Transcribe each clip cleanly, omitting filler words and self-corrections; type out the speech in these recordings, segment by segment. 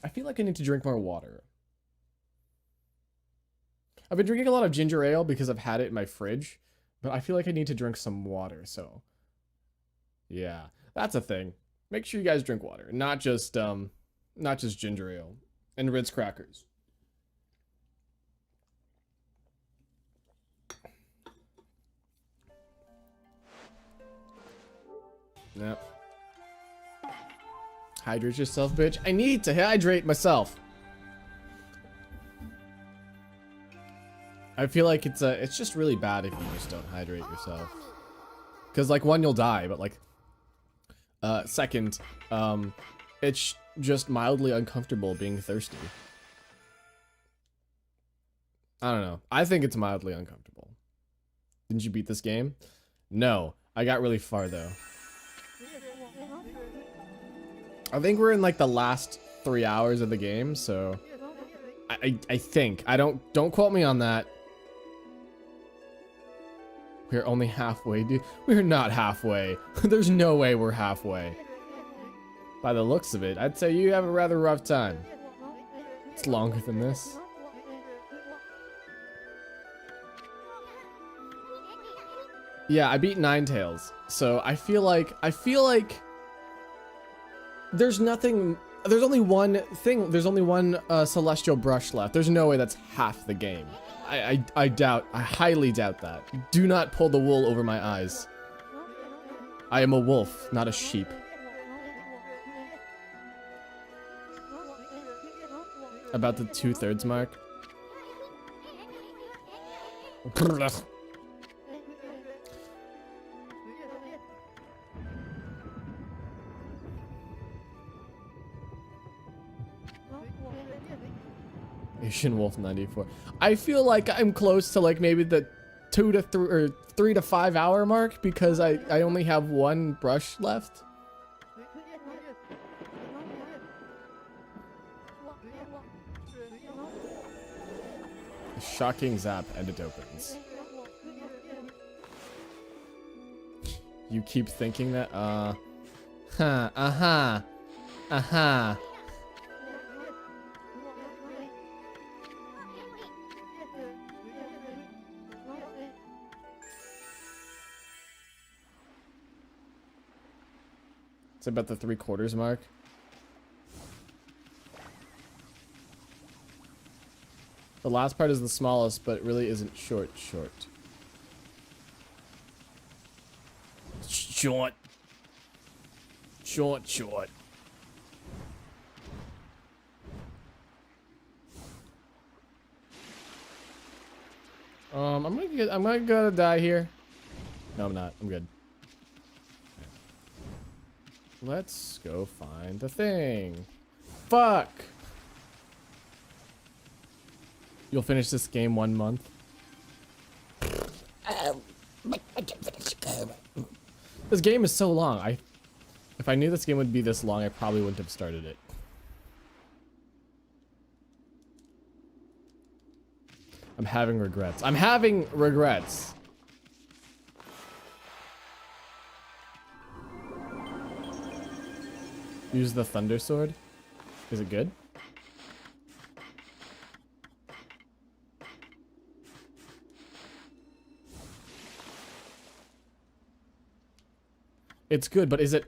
I feel like I need to drink more water. I've been drinking a lot of ginger ale because I've had it in my fridge, but I feel like I need to drink some water, so yeah, that's a thing. Make sure you guys drink water, not just ginger ale and Ritz crackers. Yep. Hydrate yourself, bitch. I need to hydrate myself. I feel like it's just really bad if you just don't hydrate yourself. Cause like one, you'll die, but like second, it's just mildly uncomfortable being thirsty. I don't know. I think it's mildly uncomfortable. Didn't you beat this game? No. I got really far though. I think we're in like the last 3 hours of the game, so I think. Don't quote me on that. We're only halfway, dude. We're not halfway. There's no way we're halfway. By the looks of it, I'd say you have a rather rough time. It's longer than this. Yeah, I beat Ninetales. So I feel like there's only one thing, there's only one celestial brush left. There's no way that's half the game. I highly doubt that. Do not pull the wool over my eyes. I am a wolf, not a sheep. About the 2/3 mark. Asian Wolf 94. I feel like I'm close to like maybe the 2 to 3 or 3 to 5 hour mark because I only have one brush left. A shocking zap and it opens. You keep thinking that? It's about the 3/4 mark. The last part is the smallest, but it really isn't short. Short. I'm gonna die here. No, I'm not. I'm good. Let's go find the thing. Fuck! You'll finish this game 1 month. This game is so long. If I knew this game would be this long, I probably wouldn't have started it. I'm having regrets. I'm having regrets. Use the Thunder Sword. Is it good? It's good, but is it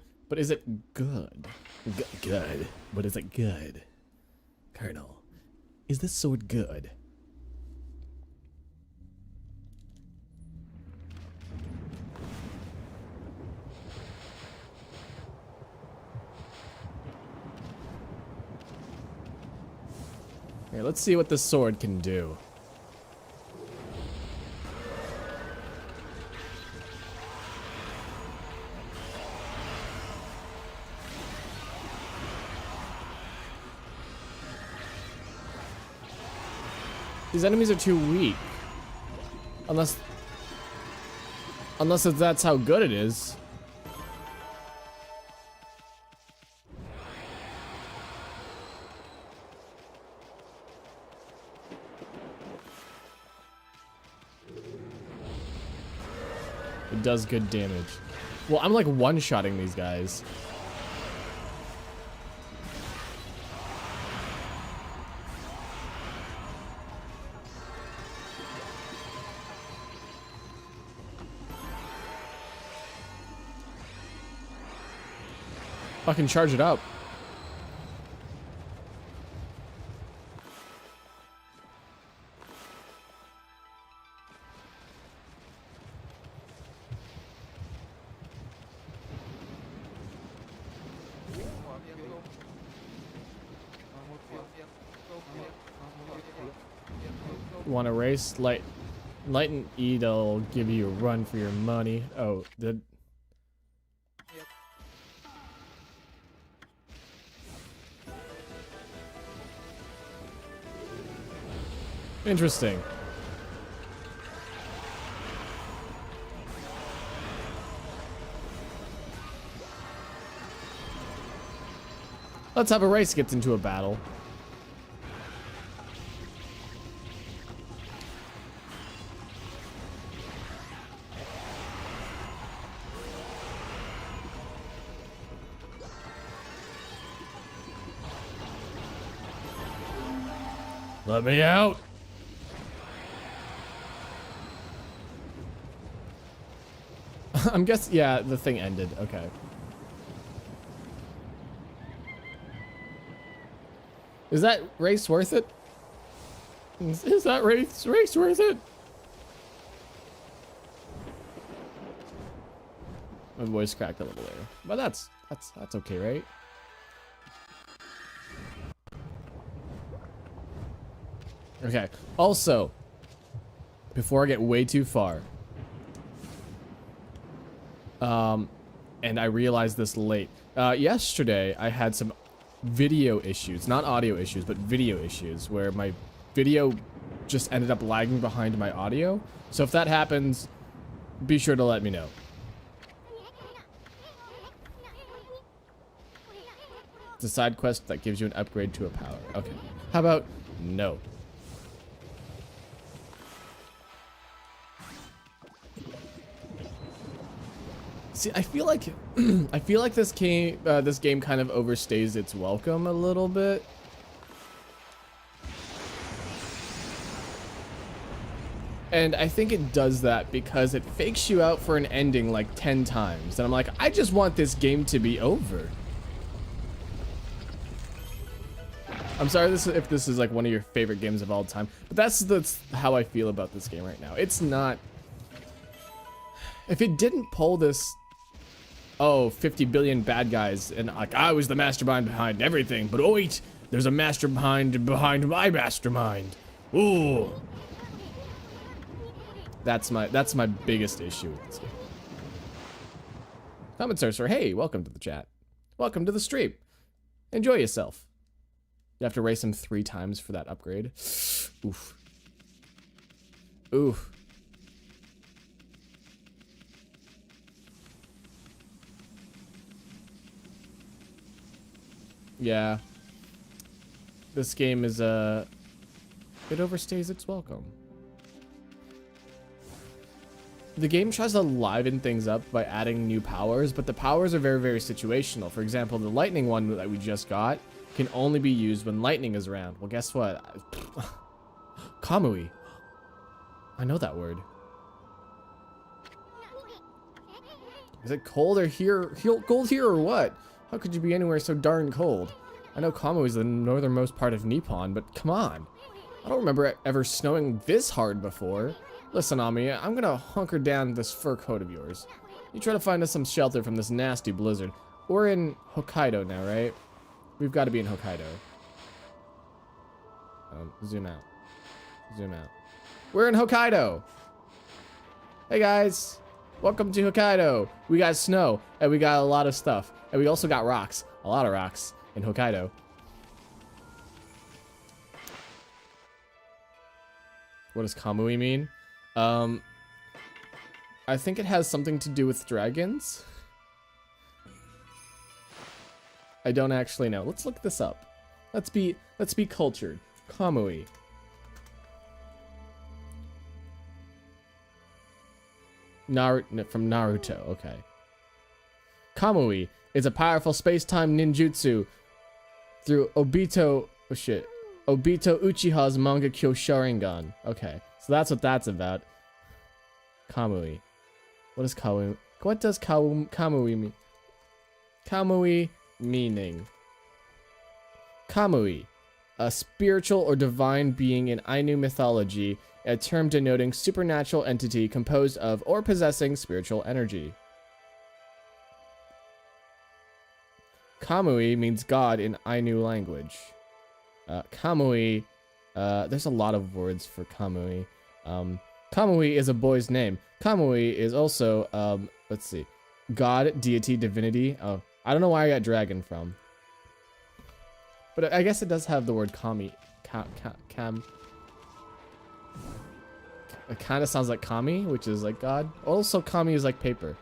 good? Good. But is it good? Colonel, is this sword good? Here, let's see what this sword can do. These enemies are too weak. Unless that's how good it is. It does good damage. Well, I'm like one-shotting these guys. Fucking charge it up. Want to race? Light and E'll give you a run for your money. Oh, interesting. Let's have a race gets into a battle. Let me out. I'm guessing, yeah, the thing ended. Okay. Is that race worth it? Is that race worth it? My voice cracked a little there, but that's okay, right? Okay. Also, before I get way too far, and I realized this late. Yesterday I had some video issues, not audio issues, but video issues, where my video just ended up lagging behind my audio. So if that happens, be sure to let me know. It's a side quest that gives you an upgrade to a power. Okay. How about no? See, I feel like this game kind of overstays its welcome a little bit. And I think it does that because it fakes you out for an ending like 10 times. And I'm like, I just want this game to be over. I'm sorry if this is like one of your favorite games of all time, but that's how I feel about this game right now. It's not... If it didn't pull this... Oh, 50 billion bad guys, and like I was the mastermind behind everything, but oh wait, there's a mastermind behind my mastermind. Ooh. That's my biggest issue with this game. Comment Sorcerer, hey, welcome to the chat. Welcome to the stream. Enjoy yourself. You have to race him 3 times for that upgrade. Oof. Oof. Yeah. This game is, it overstays its welcome. The game tries to liven things up by adding new powers, but the powers are very, very situational. For example, the lightning one that we just got can only be used when lightning is around. Well, guess what? Kamui. I know that word. Is it cold or cold here or what? How could you be anywhere so darn cold? I know Kamui is the northernmost part of Nippon, but come on. I don't remember it ever snowing this hard before. Listen, Ami, I'm gonna hunker down this fur coat of yours. You try to find us some shelter from this nasty blizzard. We're in Hokkaido now, right? We've got to be in Hokkaido. Zoom out. Zoom out. We're in Hokkaido! Hey guys! Welcome to Hokkaido! We got snow, and we got a lot of stuff. And we also got rocks. A lot of rocks in Hokkaido. What does Kamui mean? I think it has something to do with dragons. I don't actually know. Let's look this up. Let's be cultured. Kamui. From Naruto, okay. Kamui is a powerful space-time ninjutsu through Obito Uchiha's Mangekyo Sharingan. Okay, so that's what that's about. Kamui. What does Kamui mean? Kamui Meaning. Kamui, a spiritual or divine being in Ainu mythology, a term denoting supernatural entity composed of or possessing spiritual energy. Kamui means God in Ainu language. Kamui, there's a lot of words for Kamui. Kamui is a boy's name. Kamui is also, let's see, God, deity, divinity. Oh, I don't know where I got dragon from. But I guess it does have the word kami. Cam. It kind of sounds like kami, which is like God. Also, kami is like paper.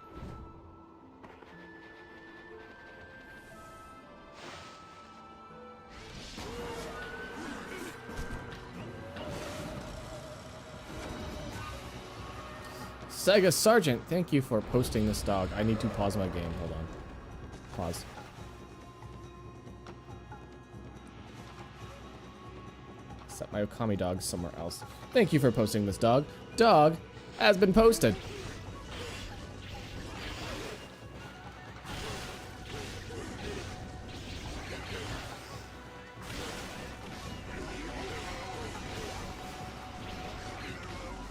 Sega Sergeant, thank you for posting this dog. I need to pause my game. Hold on. Pause. Set my Okami dog somewhere else. Thank you for posting this dog. Dog has been posted.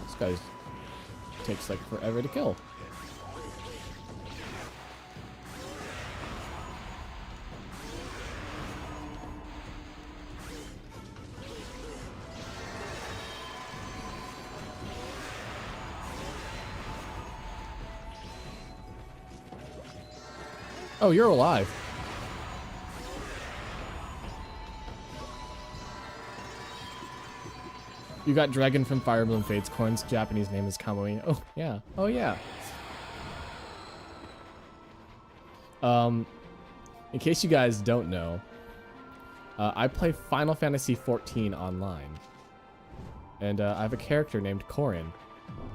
This guy takes like forever to kill. Oh, you're alive. You got Dragon from Fire Emblem Fates Coins. Japanese name is Kamui. Oh, yeah. Oh, yeah. In case you guys don't know, I play Final Fantasy XIV online. And I have a character named Corrin,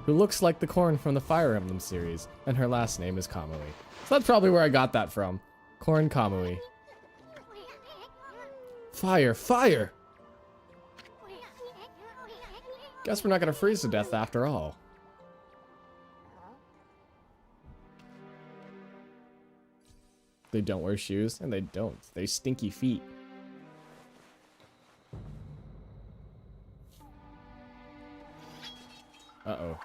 who looks like the Corrin from the Fire Emblem series, and her last name is Kamui. So that's probably where I got that from. Corrin Kamui. Fire! Fire! Guess we're not gonna freeze to death after all. They don't wear shoes, and they don't. They stinky feet. Uh-oh.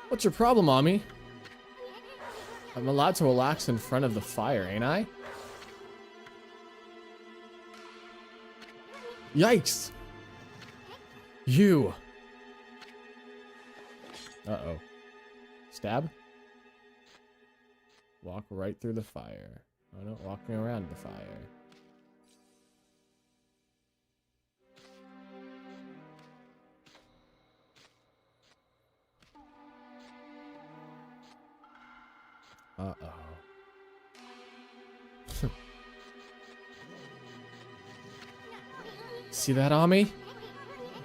What's your problem, Ami? I'm allowed to relax in front of the fire, ain't I? Yikes! You! Uh-oh. Stab? Walk right through the fire. Oh no, walking around the fire. Uh-oh. See that, Ami?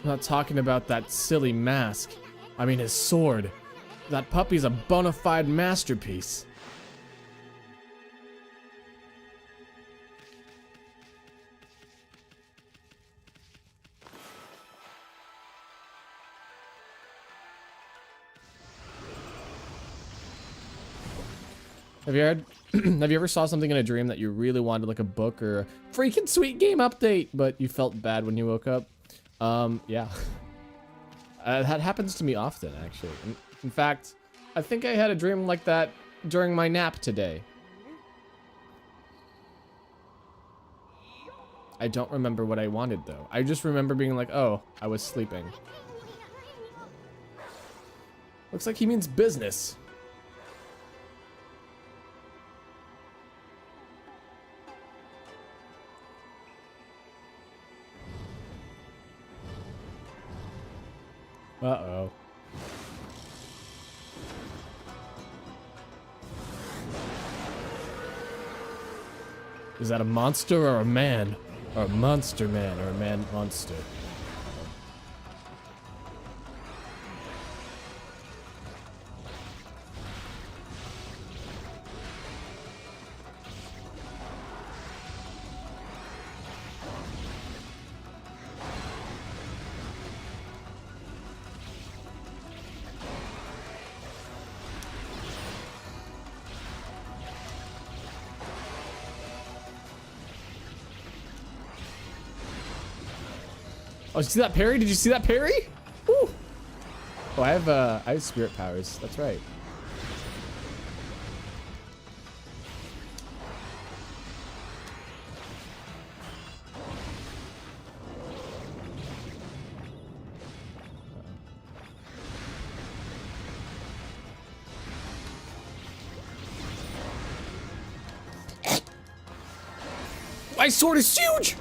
I'm not talking about that silly mask. I mean his sword. That puppy's a bona fide masterpiece. Have you heard? Have you ever saw something in a dream that you really wanted, like a book or a freaking sweet game update, but you felt bad when you woke up? Yeah. That happens to me often, actually. In fact, I think I had a dream like that during my nap today. I don't remember what I wanted, though. I just remember being like, oh, I was sleeping. Looks like he means business. Uh-oh. Is that a monster or a man? Or a monster man or a man monster? Oh, did you see that parry? Did you see that parry? Woo. Oh, I have spirit powers. That's right. My sword is huge!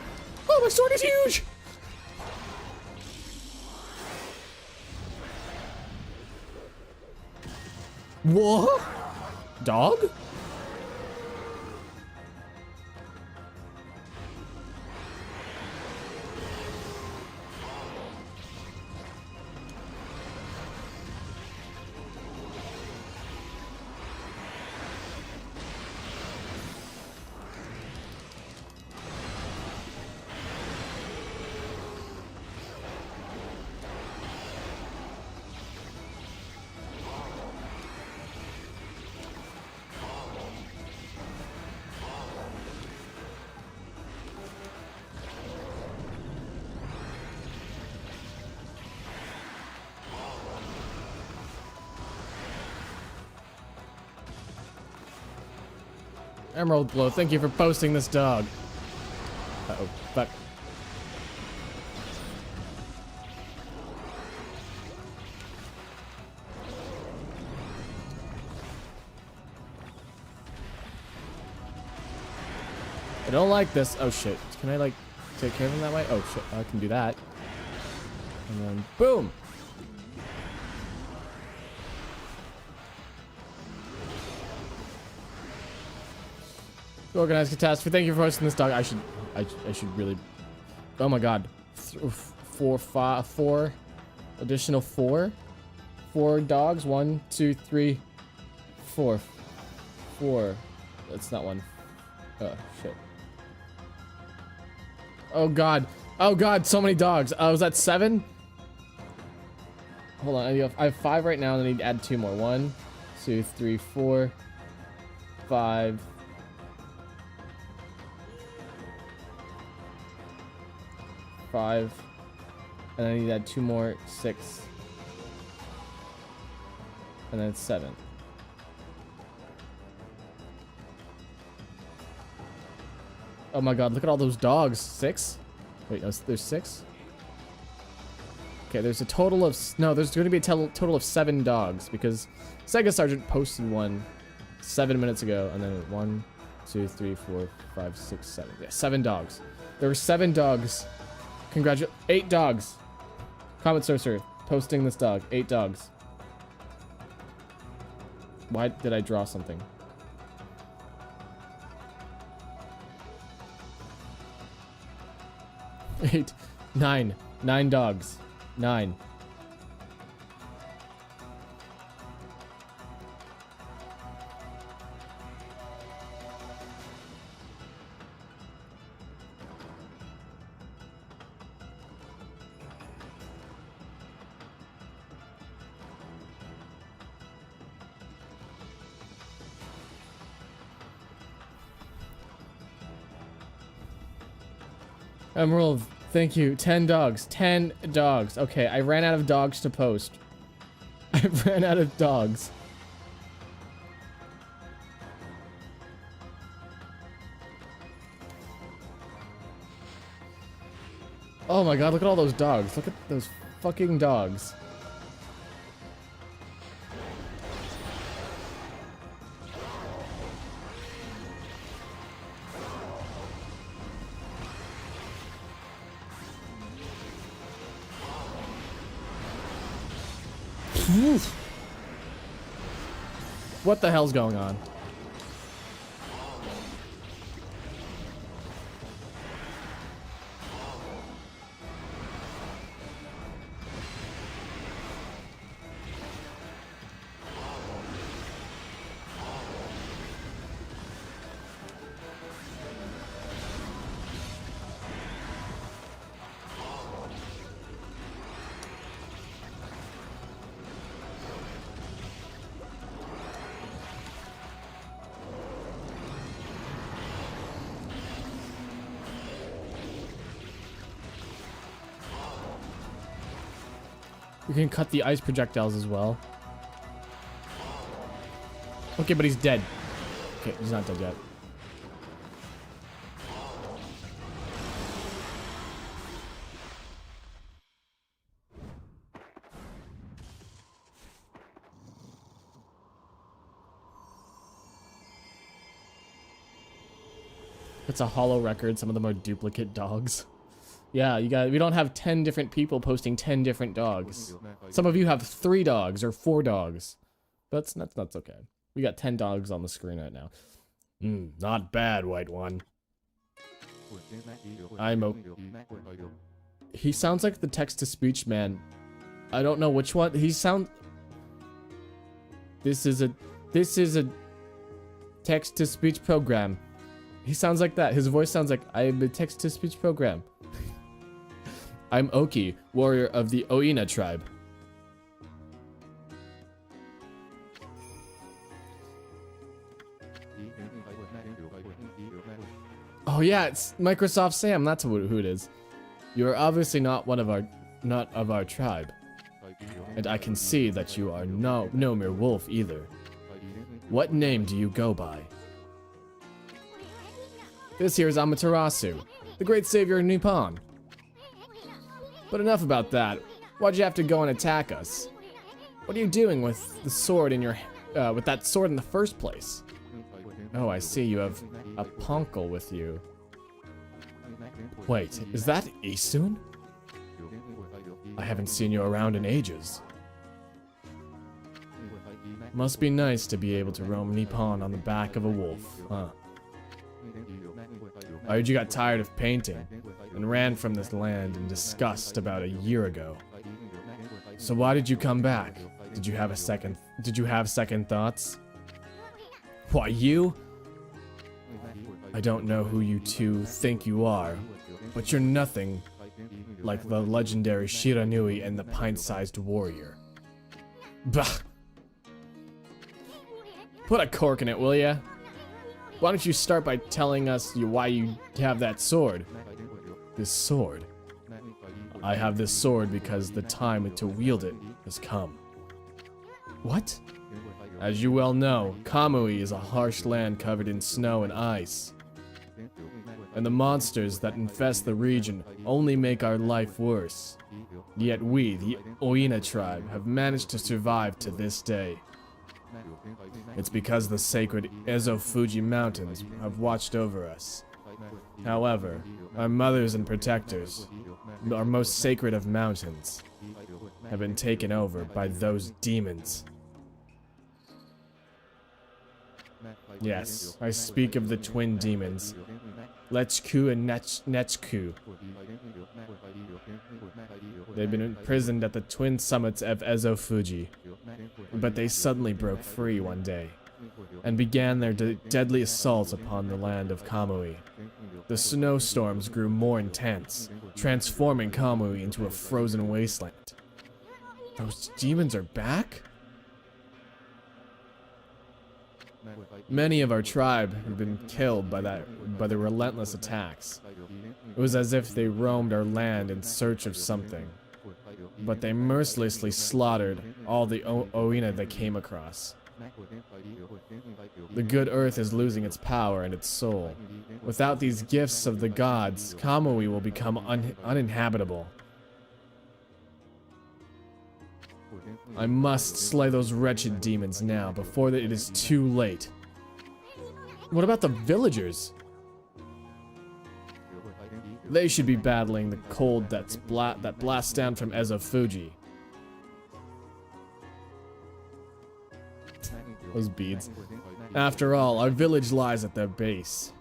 Oh, my sword is huge! What? Dog? Emerald Glow, thank you for posting this dog. Uh-oh, fuck. I don't like this. Oh shit. Can I like take care of him that way? Oh shit, I can do that. And then boom! Organized catastrophe. Thank you for hosting this dog. I should really. Oh my god. Four additional four dogs. 1, 2, 3, 4. That's not one. Oh shit. Oh god. Oh god. So many dogs. Was that 7? Hold on. I have 5 right now, and I need to add 2 more. 1, 2, 3, 4, 5. 5, and I need to add 2 more. 6, and then 7. Oh my god, look at all those dogs. 6? Wait, no, there's 6? Okay, there's a total of... No, there's going to be a total of 7 dogs, because Sega Sergeant posted one 7 minutes ago, and then 1, 2, 3, 4, 5, 6, 7. Yeah, 7 dogs. There were 7 dogs. 8 dogs. Comet Sorcerer posting this dog. 8 dogs. Why did I draw something? 8, 9. 9 dogs. 9. Emerald, thank you. 10 dogs. 10 dogs. Okay, I ran out of dogs to post. I ran out of dogs. Oh my god, look at all those dogs. Look at those fucking dogs. What the hell's going on? We can cut the ice projectiles as well. Okay, but he's dead. Okay, he's not dead yet. It's a hollow record. Some of them are duplicate dogs. Yeah, we don't have 10 different people posting 10 different dogs. Some of you have 3 dogs or 4 dogs. That's okay. We got 10 dogs on the screen right now. Not bad, white one. He sounds like the text-to-speech man. I don't know which one. This is a text-to-speech program. He sounds like that. His voice sounds like, I am a text-to-speech program. I'm Oki, warrior of the Oina tribe. Oh yeah, it's Microsoft Sam. That's who it is. You are obviously not of our tribe, and I can see that you are no mere wolf either. What name do you go by? This here is Amaterasu, the great savior of Nippon. But enough about that. Why'd you have to go and attack us? What are you doing with the sword in your, with that sword in the first place? Oh, I see you have a ponkel with you. Wait, is that Isun? I haven't seen you around in ages. Must be nice to be able to roam Nippon on the back of a wolf, huh? I heard you got tired of painting and ran from this land in disgust about a year ago. So why did you come back? Did you have second thoughts? Why, you? I don't know who you two think you are, but you're nothing like the legendary Shiranui and the pint-sized warrior. Bah! Put a cork in it, will ya? Why don't you start by telling us why you have that sword? This sword? I have this sword because the time to wield it has come. What? As you well know, Kamui is a harsh land covered in snow and ice. And the monsters that infest the region only make our life worse. Yet we, the Oina tribe, have managed to survive to this day. It's because the sacred Ezo-Fuji mountains have watched over us. However, our mothers and protectors, our most sacred of mountains, have been taken over by those demons. Yes, I speak of the twin demons, Lechku and Nechku. They've been imprisoned at the twin summits of Ezo-Fuji, but they suddenly broke free one day, and began their deadly assault upon the land of Kamui. The snowstorms grew more intense, transforming Kamui into a frozen wasteland. Those demons are back? Many of our tribe have been killed by the relentless attacks. It was as if they roamed our land in search of something, but they mercilessly slaughtered all the Oina they came across. The good earth is losing its power and its soul. Without these gifts of the gods, Kamui will become uninhabitable. I must slay those wretched demons now, before it is too late. What about the villagers? They should be battling the cold that blasts down from Ezo-Fuji. Those beads. After all, our village lies at their base.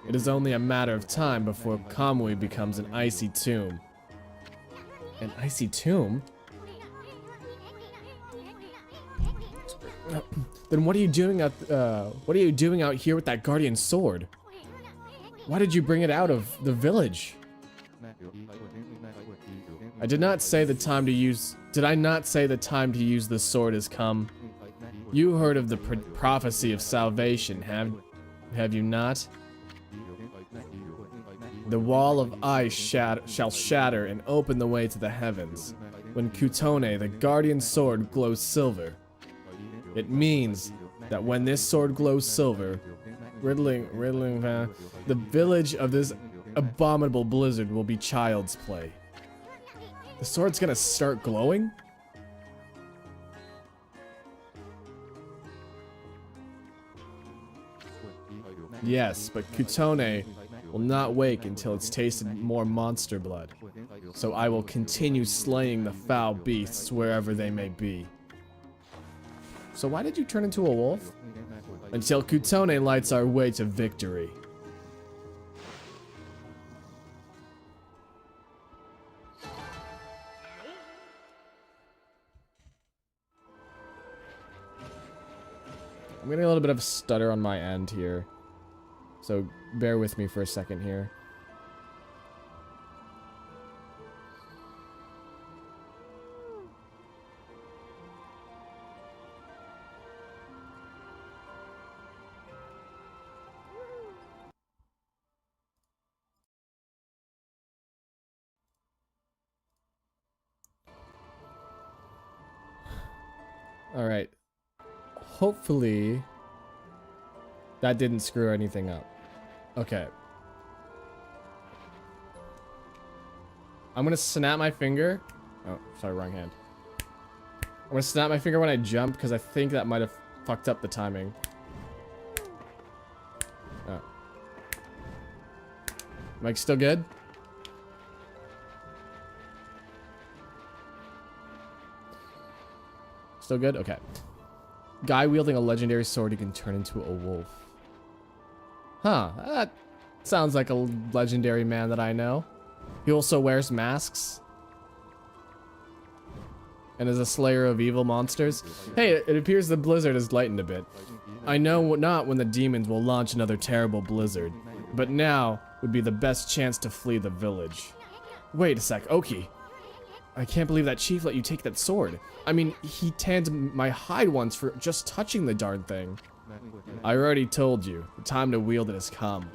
It is only a matter of time before Kamui becomes an icy tomb. An icy tomb? Then what are you doing out here with that guardian sword? Why did you bring it out of the village? Did I not say the time to use the sword has come? You heard of the prophecy of salvation, have you not? The wall of ice shall shatter and open the way to the heavens. when Kutone, the guardian sword, glows silver. It means that when this sword glows silver, the village of this abominable blizzard will be child's play. The sword's gonna start glowing? Yes, but Kutone will not wake until it's tasted more monster blood. So I will continue slaying the foul beasts wherever they may be. So why did you turn into a wolf? Until Kutone lights our way to victory. I'm getting a little bit of a stutter on my end here. So bear with me for a second here. Alright. Hopefully that didn't screw anything up. Okay. I'm gonna snap my finger. Oh, sorry, wrong hand. I'm gonna snap my finger when I jump because I think that might have fucked up the timing. Oh. Mike's still good? Still good? Okay. Guy wielding a legendary sword, he can turn into a wolf. Huh, that sounds like a legendary man that I know. He also wears masks. And is a slayer of evil monsters. Hey, it appears the blizzard has lightened a bit. I know not when the demons will launch another terrible blizzard, but now would be the best chance to flee the village. Wait a sec, Oki. I can't believe that chief let you take that sword. I mean, he tanned my hide once for just touching the darn thing. I already told you, the time to wield it has come.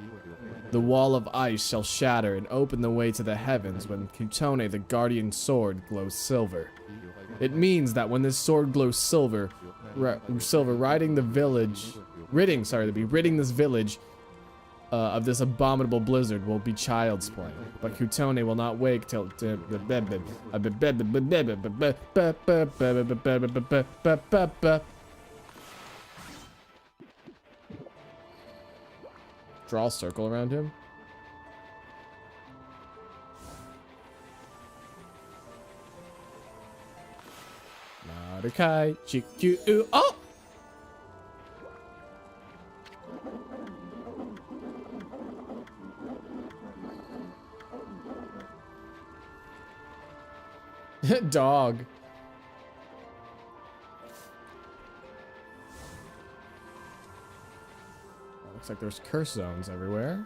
The wall of ice shall shatter and open the way to the heavens when Kutone, the guardian sword, glows silver. It means that when this sword glows silver, ridding this village of this abominable blizzard will be child's play. But Kutone will not wake till draw a circle around him. Marukai Chikyu. Oh! Dog. Looks like there's curse zones everywhere.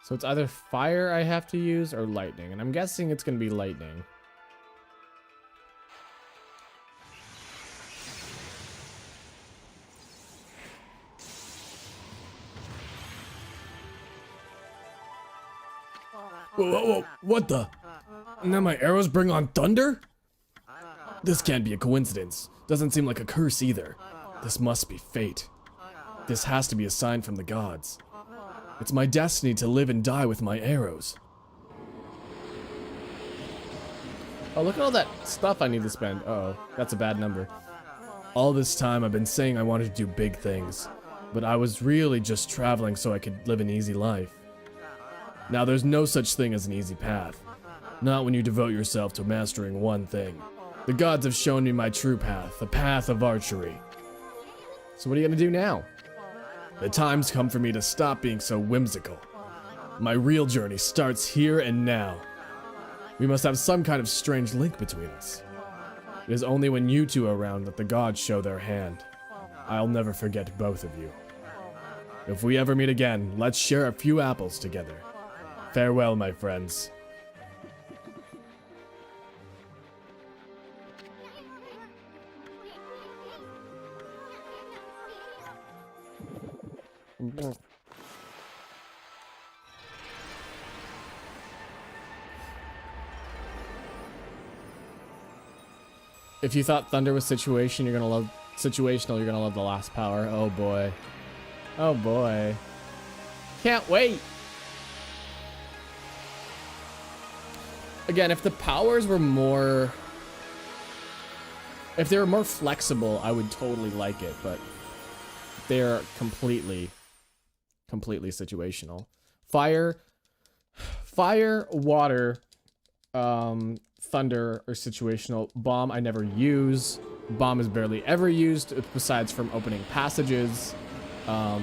So it's either fire I have to use or lightning, and I'm guessing it's gonna be lightning. Whoa, what the? Now my arrows bring on thunder? This can't be a coincidence. Doesn't seem like a curse either. This must be fate. This has to be a sign from the gods. It's my destiny to live and die with my arrows. Oh, look at all that stuff I need to spend. Uh-oh, that's a bad number. All this time I've been saying I wanted to do big things, but I was really just traveling so I could live an easy life. Now there's no such thing as an easy path. Not when you devote yourself to mastering one thing. The gods have shown me my true path, the path of archery. So what are you gonna do now? The time's come for me to stop being so whimsical. My real journey starts here and now. We must have some kind of strange link between us. It is only when you two are around that the gods show their hand. I'll never forget both of you. If we ever meet again, let's share a few apples together. Farewell, my friends. If you thought thunder was situational, you're gonna love the last power. Oh boy. Oh boy. Can't wait. Again, if the powers were more... If they were more flexible, I would totally like it, but they're completely situational. Fire, water, thunder are situational. Bomb I never use. Bomb is barely ever used, besides from opening passages. I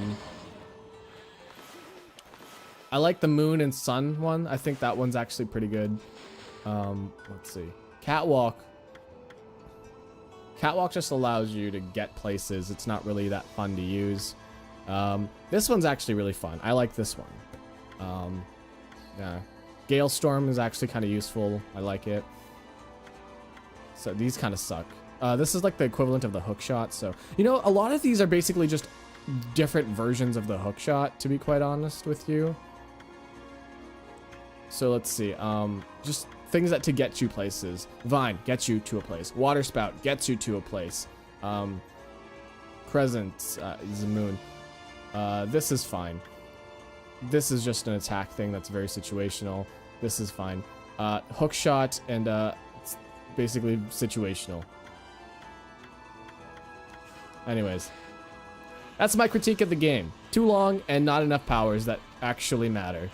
like the moon and sun one. I think that one's actually pretty good. Let's see. Catwalk. Catwalk just allows you to get places. It's not really that fun to use. This one's actually really fun. I like this one. Yeah. Gale Storm is actually kind of useful. I like it. So these kind of suck. This is like the equivalent of the hook shot. So, you know, a lot of these are basically just different versions of the hook shot, to be quite honest with you. So let's see. Just things that to get you places. Vine gets you to a place. Water spout gets you to a place. Crescent is a moon. This is fine. This is just an attack thing that's very situational. This is fine. Hook shot and it's basically situational. Anyways, that's my critique of the game. Too long and not enough powers that actually matter.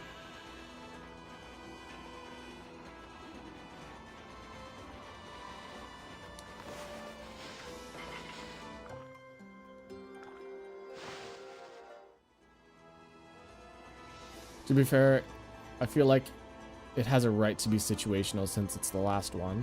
To be fair, I feel like it has a right to be situational since it's the last one.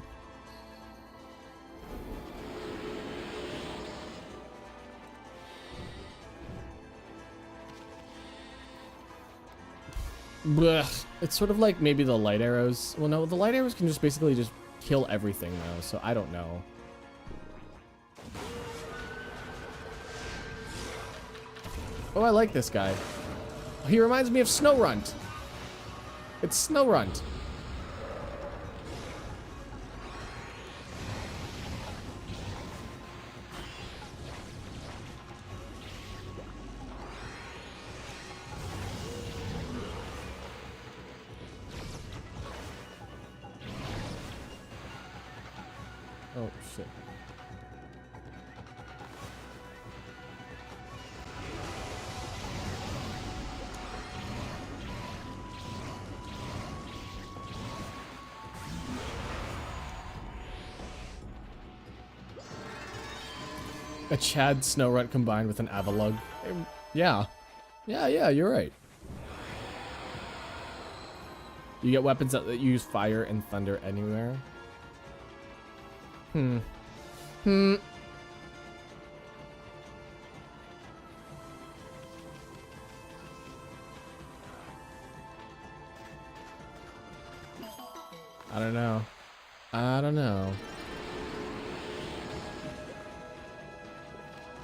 Blech. It's sort of like maybe the light arrows. Well, no, the light arrows can just basically just kill everything though, so I don't know. Oh, I like this guy. He reminds me of Snowrunt. It's Snowrunt. Oh, shit. A Chad Snowrunt combined with an Avalug. Yeah. Yeah, you're right. You get weapons that use fire and thunder anywhere. I don't know. I don't know.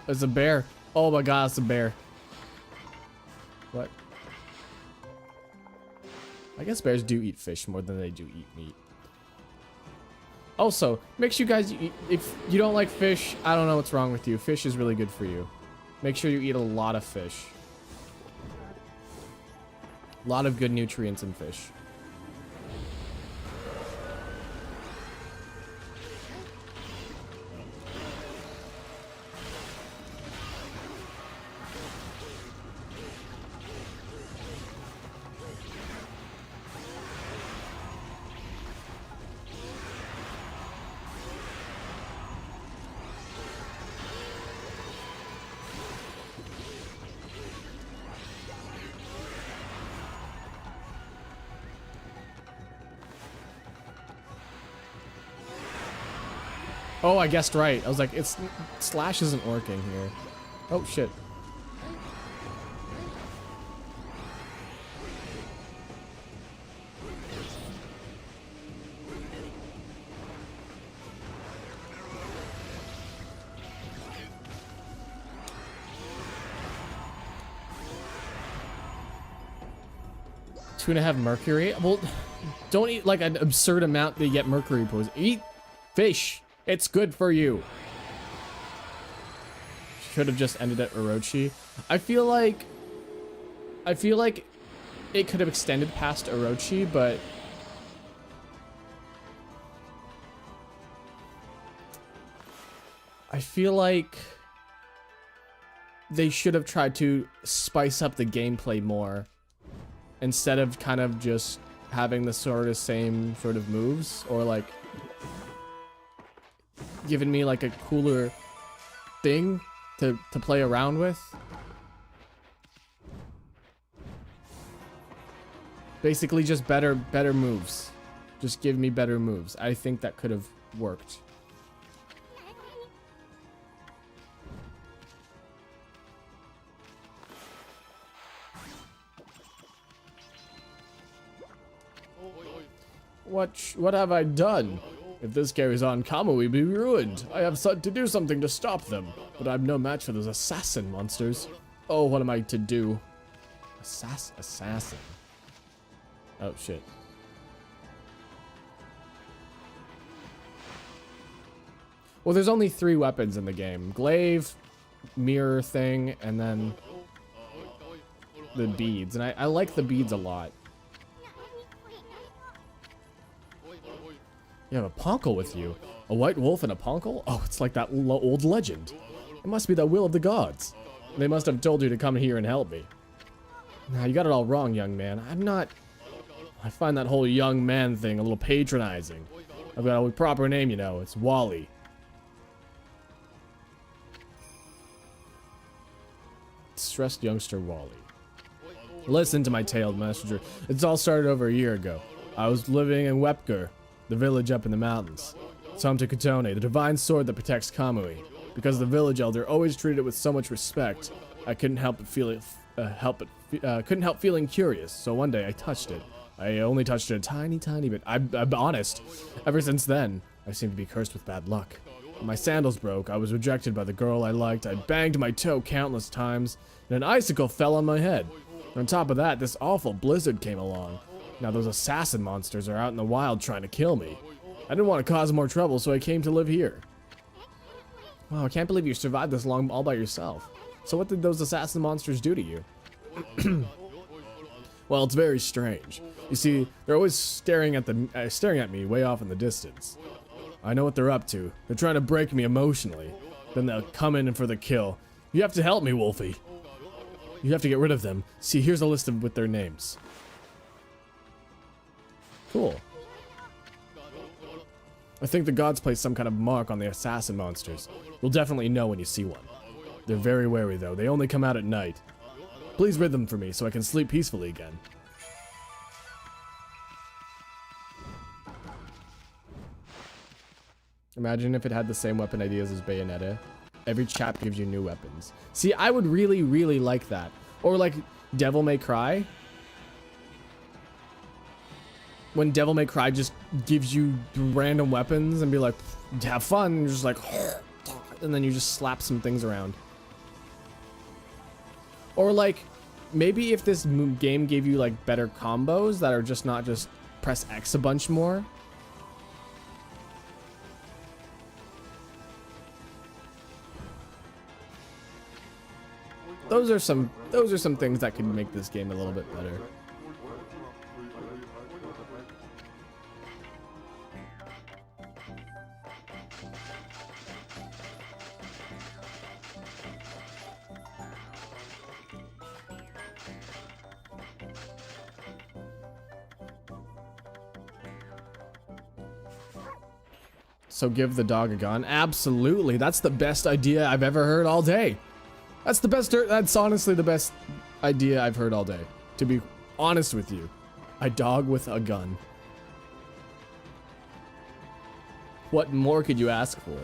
There's a bear. Oh my god, it's a bear. What? I guess bears do eat fish more than they do eat meat. Also, make sure you guys, if you don't like fish, I don't know what's wrong with you. Fish is really good for you. Make sure you eat a lot of fish. A lot of good nutrients in fish. Oh, I guessed right. I was like, it's slash isn't working here. Oh shit. 2.5 mercury. Well, don't eat like an absurd amount to get mercury poison. Eat fish. It's good for you. Should have just ended at Orochi. I feel like it could have extended past Orochi, but I feel like they should have tried to spice up the gameplay more instead of kind of just having the sort of same sort of moves, or like giving me like a cooler thing to play around with. Basically just better moves. Just give me better moves. I think that could have worked. What have I done? If this carries on, Kamui will be ruined. I have to do something to stop them, but I'm no match for those assassin monsters. Oh, what am I to do? Assassin. Oh, shit. Well, there's only 3 weapons in the game. Glaive, mirror thing, and then the beads. And I like the beads a lot. You have a Ponkel with you. A white wolf and a Ponkel? Oh, it's like that old legend. It must be the will of the gods. They must have told you to come here and help me. Nah, you got it all wrong, young man. I find that whole young man thing a little patronizing. I've got a proper name, you know. It's Wally. Stressed youngster Wally. Listen to my tale, messenger. It's all started over a year ago. I was living in Wepker, the village up in the mountains. It's home to Kotone, the divine sword that protects Kamui. Because the village elder always treated it with so much respect, I couldn't help feeling curious. So one day I touched it. I only touched it a tiny bit. I'm honest. Ever since then, I seem to be cursed with bad luck. My sandals broke. I was rejected by the girl I liked. I banged my toe countless times, and an icicle fell on my head. On top of that, this awful blizzard came along. Now those assassin monsters are out in the wild trying to kill me. I didn't want to cause more trouble, so I came to live here. Wow, I can't believe you survived this long all by yourself. So what did those assassin monsters do to you? Well, it's very strange. You see, they're always staring at me way off in the distance. I know what they're up to. They're trying to break me emotionally. Then they'll come in for the kill. You have to help me, Wolfie. You have to get rid of them. See, here's a list with their names. Cool. I think the gods placed some kind of mark on the assassin monsters. You'll definitely know when you see one. They're very wary, though. They only come out at night. Please rid them for me so I can sleep peacefully again. Imagine if it had the same weapon ideas as Bayonetta. Every chap gives you new weapons. See, I would really, really like that. Or like Devil May Cry. When Devil May Cry just gives you random weapons and be like, have fun. And you're just like, and then you just slap some things around. Or like, maybe if this game gave you like better combos that are just not just press X a bunch more. Those are some things that could make this game a little bit better. So give the dog a gun? Absolutely. That's the best idea I've ever heard all day. That's honestly the best idea I've heard all day. To be honest with you. A dog with a gun. What more could you ask for?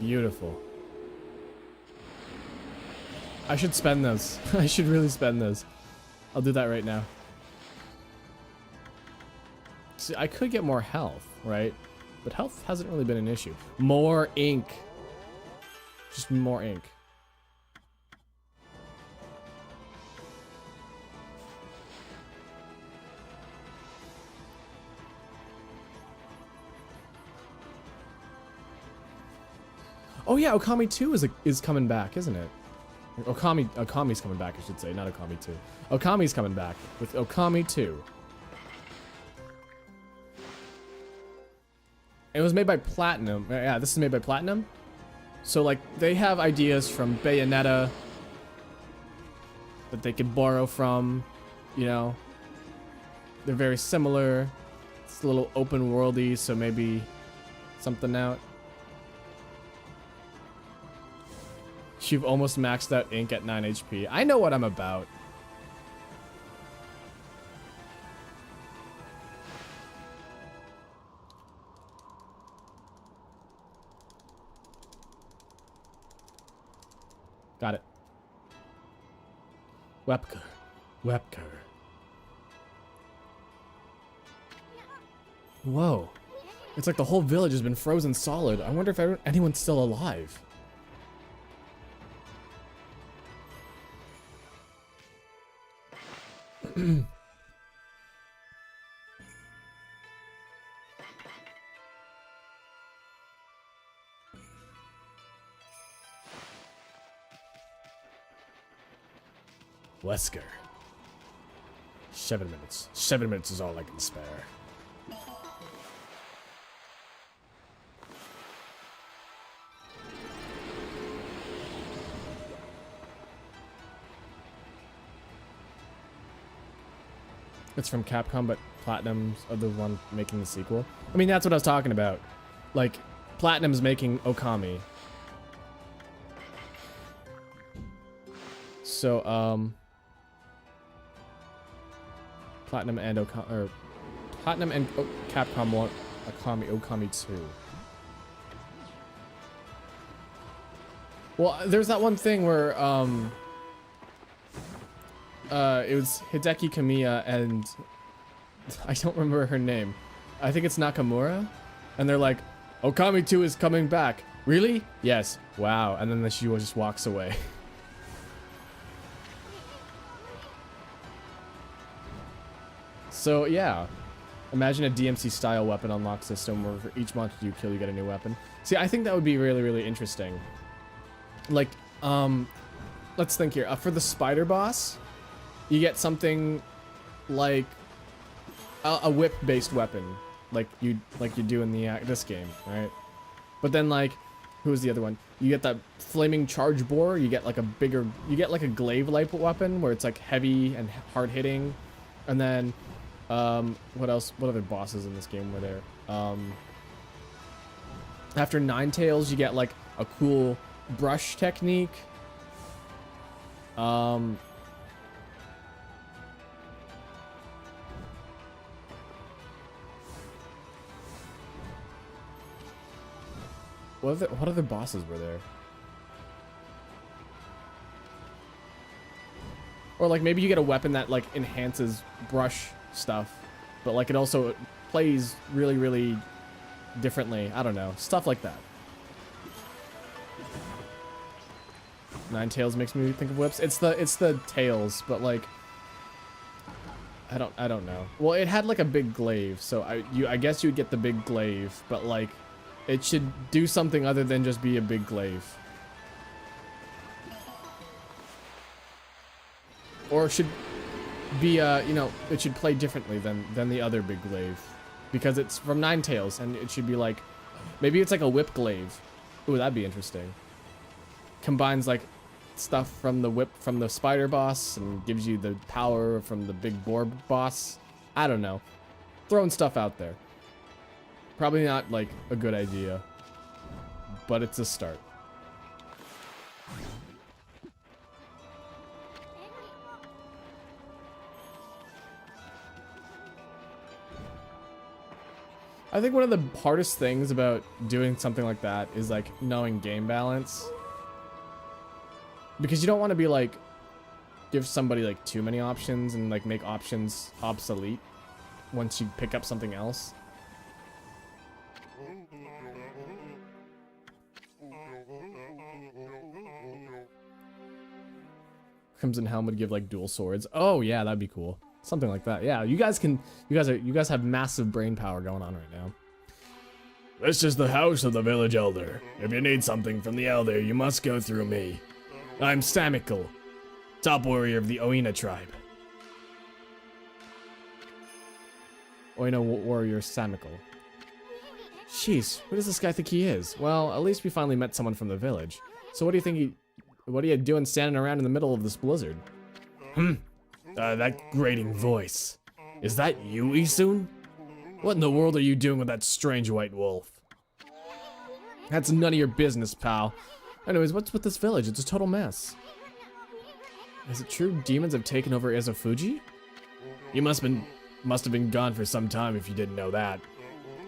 Beautiful. I should spend those. I should really spend those. I'll do that right now. See, I could get more health, right? But health hasn't really been an issue. More ink. Just more ink. Oh yeah, Okami 2 is coming back, isn't it? Okami's coming back, I should say, not Okami 2. Okami's coming back with Okami 2. It was made by Platinum. Yeah, this is made by Platinum. So, like, they have ideas from Bayonetta that they could borrow from, you know. They're very similar. It's a little open worldy, so maybe something out. You've almost maxed out ink at 9 HP. I know what I'm about. Got it. Wepker. Wepker. Whoa. It's like the whole village has been frozen solid. I wonder if anyone's still alive. Wesker. 7 minutes. 7 minutes is all I can spare. It's from Capcom, but Platinum's the one making the sequel. I mean, that's what I was talking about. Like, Platinum's making Okami. So, Platinum and Capcom want Okami 2. Well, there's that one thing where, it was Hideki Kamiya and I don't remember her name. I think it's Nakamura. And they're like, Okami 2 is coming back. Really? Yes. Wow. And then she just walks away. So, yeah. Imagine a DMC style weapon unlock system where for each monster you kill, you get a new weapon. See, I think that would be really, really interesting. Like, let's think here. For the spider boss, you get something like a whip-based weapon, like you do in the this game, right? But then, like, who's the other one? You get that flaming charge bore. You get like a glaive light weapon where it's like heavy and hard hitting, and then what else? What other bosses in this game were there? After Ninetales, you get like a cool brush technique. What other bosses were there? Or like maybe you get a weapon that like enhances brush stuff, but like it also plays really, really differently. I don't know. Stuff like that. Ninetales makes me think of whips. It's the tails, but like I don't know. Well, it had like a big glaive, so I guess you would get the big glaive, but like it should do something other than just be a big glaive. Or it should be, you know, it should play differently than the other big glaive. Because it's from Ninetales, and it should be like, maybe it's like a whip glaive. Ooh, that'd be interesting. Combines like stuff from the whip, from the spider boss, and gives you the power from the big boar boss. I don't know. Throwing stuff out there. Probably not, like, a good idea. But it's a start. I think one of the hardest things about doing something like that is like knowing game balance. Because you don't want to be like, give somebody like too many options and like make options obsolete once you pick up something else. Crimson Helm would give like dual swords. Oh yeah, that'd be cool. Something like that. Yeah, you guys have massive brain power going on right now. This is the house of the village elder. If you need something from the elder, you must go through me. I'm Samikal, top warrior of the Oina tribe. Oina warrior Samikal. Jeez, who does this guy think he is? Well, at least we finally met someone from the village. So what do you think what are you doing standing around in the middle of this blizzard? That grating voice. Is that you, Isun? What in the world are you doing with that strange white wolf? That's none of your business, pal. Anyways, what's with this village? It's a total mess. Is it true demons have taken over Izufuji? You must have been gone for some time if you didn't know that.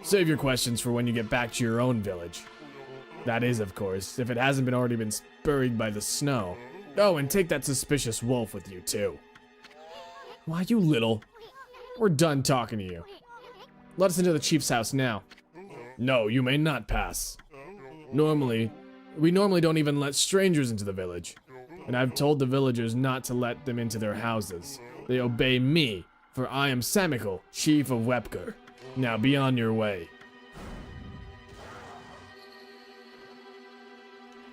Save your questions for when you get back to your own village. That is, of course, if it hasn't already been buried by the snow. Oh, and take that suspicious wolf with you, too. Why, you little... We're done talking to you. Let us into the chief's house now. No, you may not pass. We normally don't even let strangers into the village. And I've told the villagers not to let them into their houses. They obey me, for I am Samikal, chief of Wepker. Now be on your way.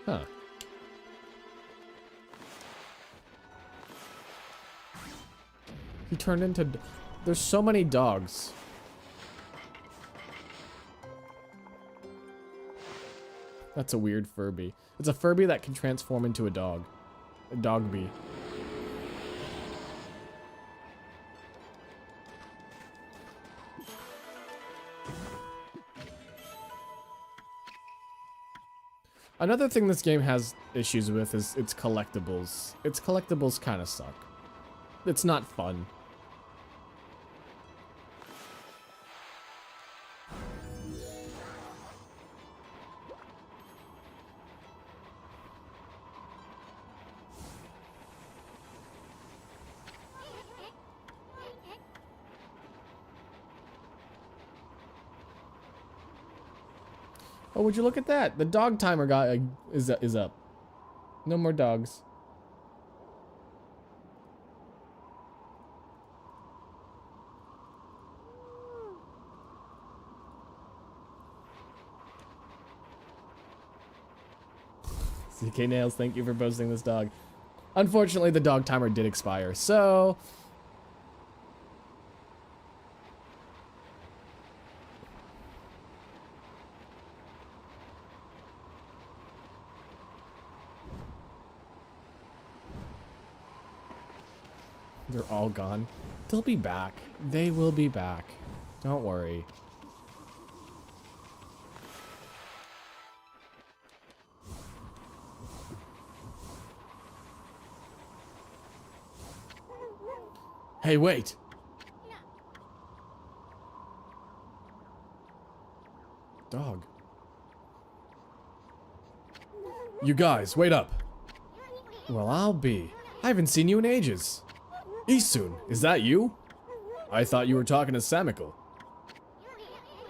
Huh. He turned into... There's so many dogs. That's a weird Furby. It's a Furby that can transform into a dog. A dog bee. Another thing this game has issues with is its collectibles. Its collectibles kind of suck. It's not fun. Oh, would you look at that? The dog timer guy is up. No more dogs. CK Nails, thank you for posting this dog. Unfortunately, the dog timer did expire, so... They're all gone. They'll be back. They will be back. Don't worry. Hey, wait! Dog. You guys, wait up. Well, I'll be. I haven't seen you in ages. Isun, is that you? I thought you were talking to Samikal.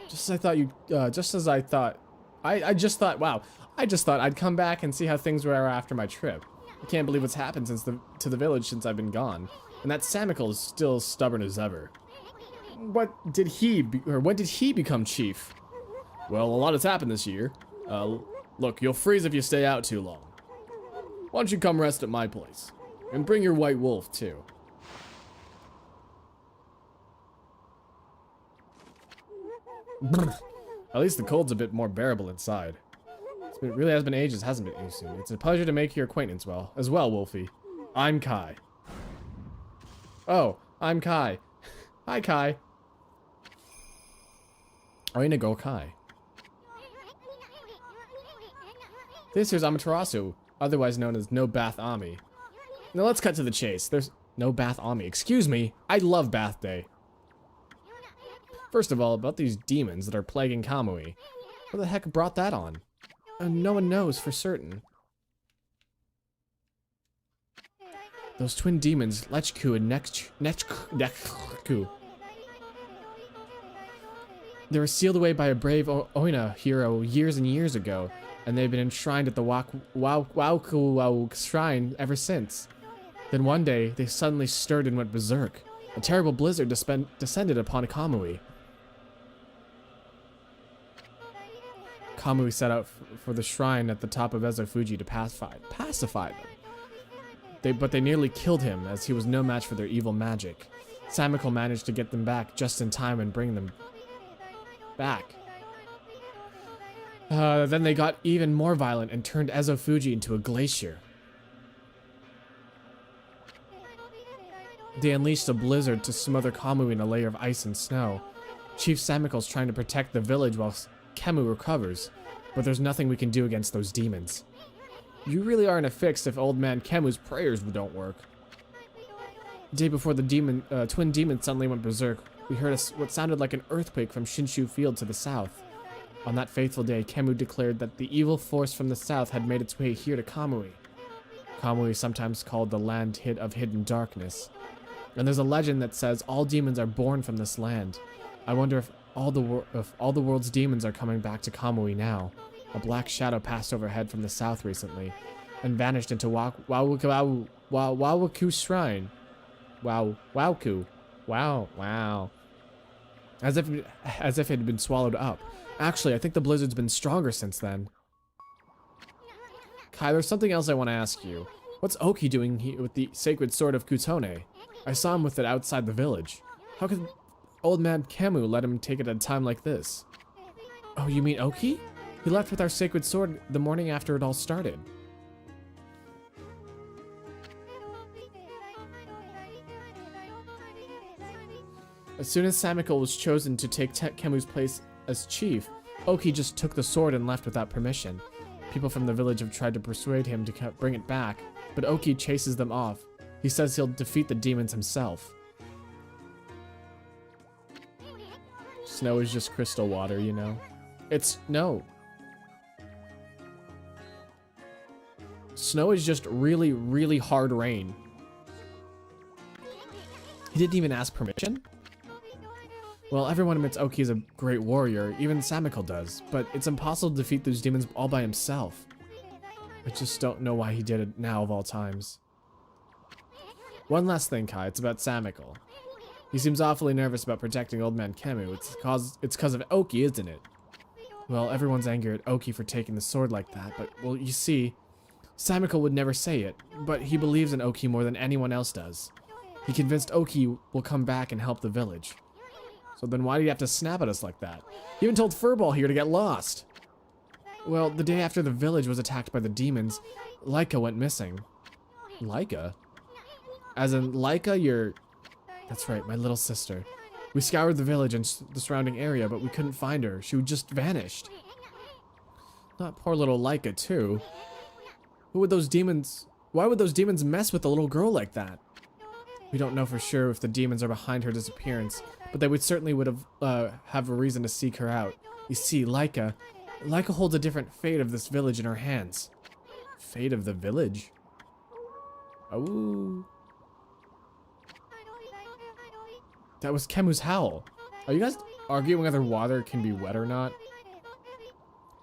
Just as I thought, I just thought, wow. I just thought I'd come back and see how things were after my trip. I can't believe what's happened to the village since I've been gone. And that Samikal is still stubborn as ever. When did he become chief? Well, a lot has happened this year. Look, you'll freeze if you stay out too long. Why don't you come rest at my place? And bring your white wolf, too. At least the cold's a bit more bearable inside. It really has been ages, hasn't it, Isun? It's a pleasure to make your acquaintance as well, Wolfie. I'm Kai. Oh, I'm Kai. Hi, Kai. Oina go Kai. This here's Amaterasu, otherwise known as No Bath Ami. Now let's cut to the chase. There's No Bath Ami. Excuse me. I love Bath Day. First of all, about these demons that are plaguing Kamui. What the heck brought that on? No one knows for certain. Those twin demons, Lechku and Nechku. They were sealed away by a brave Oina hero years and years ago, and they've been enshrined at the Wauku shrine ever since. Then one day, they suddenly stirred and went berserk. A terrible blizzard descended upon Kamui. Kamui set out for the shrine at the top of Ezofuji to pacify them. But they nearly killed him, as he was no match for their evil magic. Samiko managed to get them back just in time and bring them back. Then they got even more violent and turned Ezofuji into a glacier. They unleashed a blizzard to smother Kamui in a layer of ice and snow. Chief Samiko's trying to protect the village while Kemu recovers, but there's nothing we can do against those demons. You really are in a fix if old man Kemu's prayers don't work. The day before the twin demons suddenly went berserk, we heard what sounded like an earthquake from Shinshu Field to the south. On that fateful day, Kemu declared that the evil force from the south had made its way here to Kamui. Kamui is sometimes called the land of hidden darkness. And there's a legend that says all demons are born from this land. I wonder if all the world's demons are coming back to Kamui now. A black shadow passed overhead from the south recently, and vanished into Wauku Shrine. Wauku. Wow. As if it had been swallowed up. Actually, I think the blizzard's been stronger since then. Kai, there's something else I want to ask you. What's Oki doing here with the sacred sword of Kutone? I saw him with it outside the village. How could old man Kemu let him take it at a time like this? Oh, you mean Oki? He left with our sacred sword the morning after it all started. As soon as Samiko was chosen to take Kemu's place as chief, Oki just took the sword and left without permission. People from the village have tried to persuade him to bring it back, but Oki chases them off. He says he'll defeat the demons himself. Snow is just crystal water, you know? No. Snow is just really, really hard rain. He didn't even ask permission? Well, everyone admits Oki is a great warrior, even Samiko does, but it's impossible to defeat those demons all by himself. I just don't know why he did it now of all times. One last thing, Kai, it's about Samiko. He seems awfully nervous about protecting old man Kemu. It's cause of Oki, isn't it? Well, everyone's angry at Oki for taking the sword like that, but, well, you see, Samiko would never say it, but he believes in Oki more than anyone else does. He convinced Oki will come back and help the village. So then why do you have to snap at us like that? He even told Furball here to get lost. Well, the day after the village was attacked by the demons, Laika went missing. Laika? As in, Laika, your... That's right, my little sister. We scoured the village and the surrounding area, but we couldn't find her. She just vanished. Not poor little Laika, too. Why would those demons mess with a little girl like that? We don't know for sure if the demons are behind her disappearance, but they certainly would have a reason to seek her out. You see, Laika holds a different fate of this village in her hands. Fate of the village? Oh. That was Kemu's howl. Are you guys arguing whether water can be wet or not?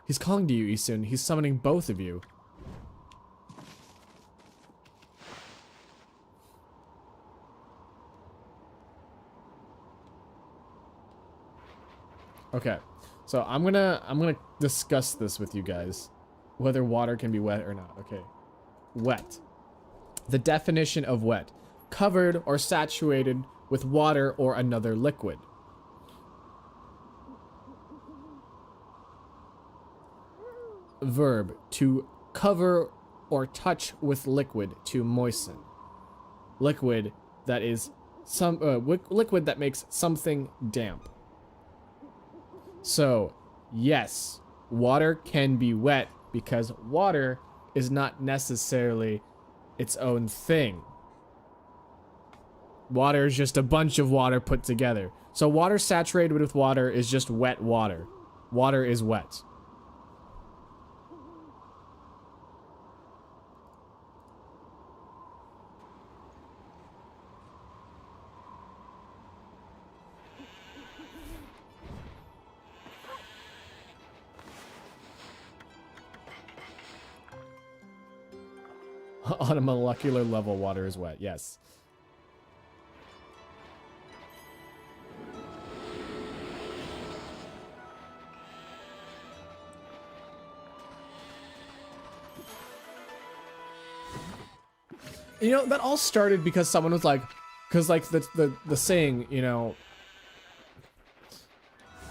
He's calling to you, Isun. He's summoning both of you. Okay, so I'm gonna discuss this with you guys, whether water can be wet or not. Okay, wet. The definition of wet: covered or saturated with water or another liquid. Verb: to cover or touch with liquid, to moisten. Liquid that is liquid that makes something damp. So, yes, water can be wet because water is not necessarily its own thing. Water is just a bunch of water put together. So water saturated with water is just wet water. Water is wet. On a molecular level, water is wet. Yes. You know, that all started because someone was like, because like the saying, you know,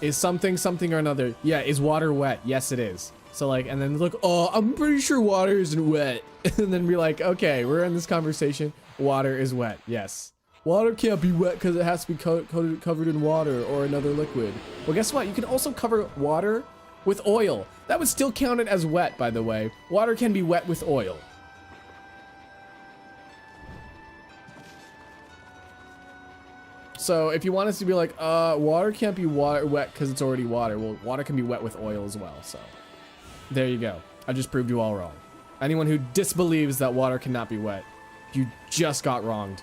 is something or another. Yeah, is water wet? Yes, it is. So like, and then look, oh, I'm pretty sure water isn't wet. And then be like, okay, we're in this conversation. Water is wet. Yes. Water can't be wet because it has to be covered in water or another liquid. Well, guess what? You can also cover water with oil. That would still count it as wet, by the way. Water can be wet with oil. So if you want us to be like, water can't be wet because it's already water. Well, water can be wet with oil as well. So there you go. I just proved you all wrong. Anyone who disbelieves that water cannot be wet, you just got wronged.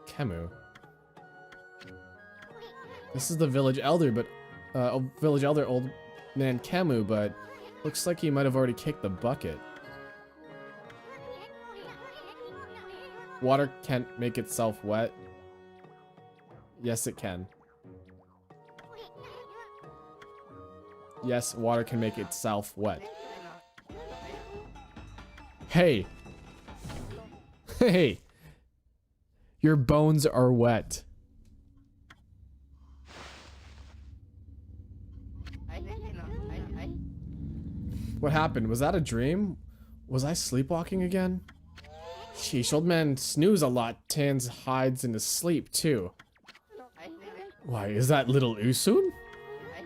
Camus. This is the village elder, but village elder, old man Camus, but looks like he might have already kicked the bucket. Water can't make itself wet. Yes, it can. Yes, water can make itself wet. Hey. Hey. Your bones are wet. What happened? Was that a dream? Was I sleepwalking again? Sheesh, old man snooze a lot, tans hides in his sleep too. Why, is that little Usun?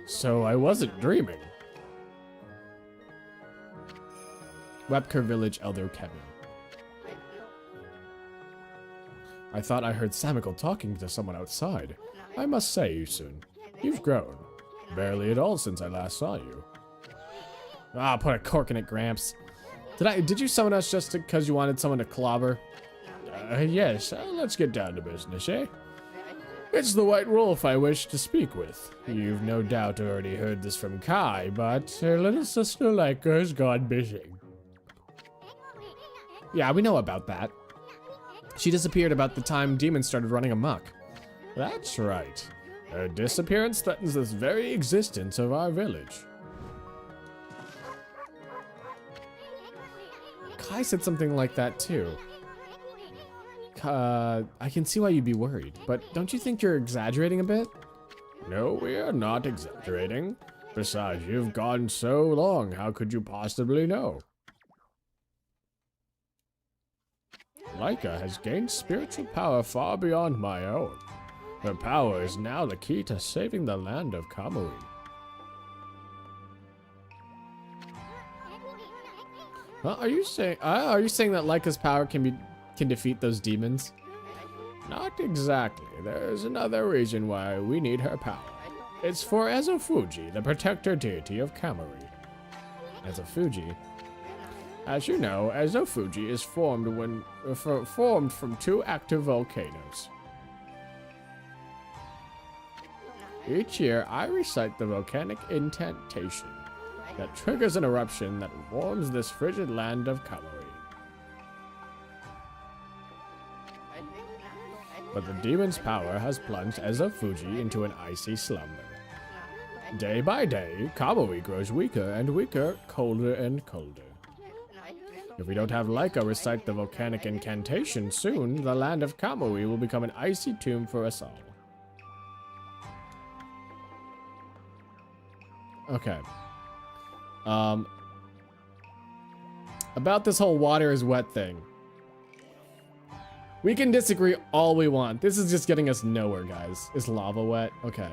So I wasn't dreaming. Webker Village Elder Kevin. I thought I heard Samiko talking to someone outside. I must say, Usun, you've grown. Barely at all since I last saw you. Ah, put a cork in it, Gramps. Did you summon us just because you wanted someone to clobber? Yes, let's get down to business, eh? It's the White Wolf I wish to speak with. You've no doubt already heard this from Kai, but her little sister Leica has gone missing. Yeah, we know about that. She disappeared about the time demons started running amok. That's right. Her disappearance threatens this very existence of our village. Kai said something like that too. I can see why you'd be worried, but don't you think you're exaggerating a bit? No, we are not exaggerating. Besides, you've gone so long, how could you possibly know? Leica has gained spiritual power far beyond my own. Her power is now the key to saving the land of Kamui. Are you saying that Leica's power can defeat those demons? Not exactly. There's another reason why we need her power. It's for Ezofuji, the protector deity of Kamui. Ezofuji? As you know, Ezofuji is formed from two active volcanoes. Each year, I recite the volcanic incantation that triggers an eruption that warms this frigid land of Kamui. But the demon's power has plunged Ezofuji into an icy slumber. Day by day, Kamui grows weaker and weaker, colder and colder. If we don't have Leica recite the volcanic incantation soon, the land of Kamui will become an icy tomb for us all. Okay. About this whole water is wet thing. We can disagree all we want. This is just getting us nowhere, guys. Is lava wet? Okay.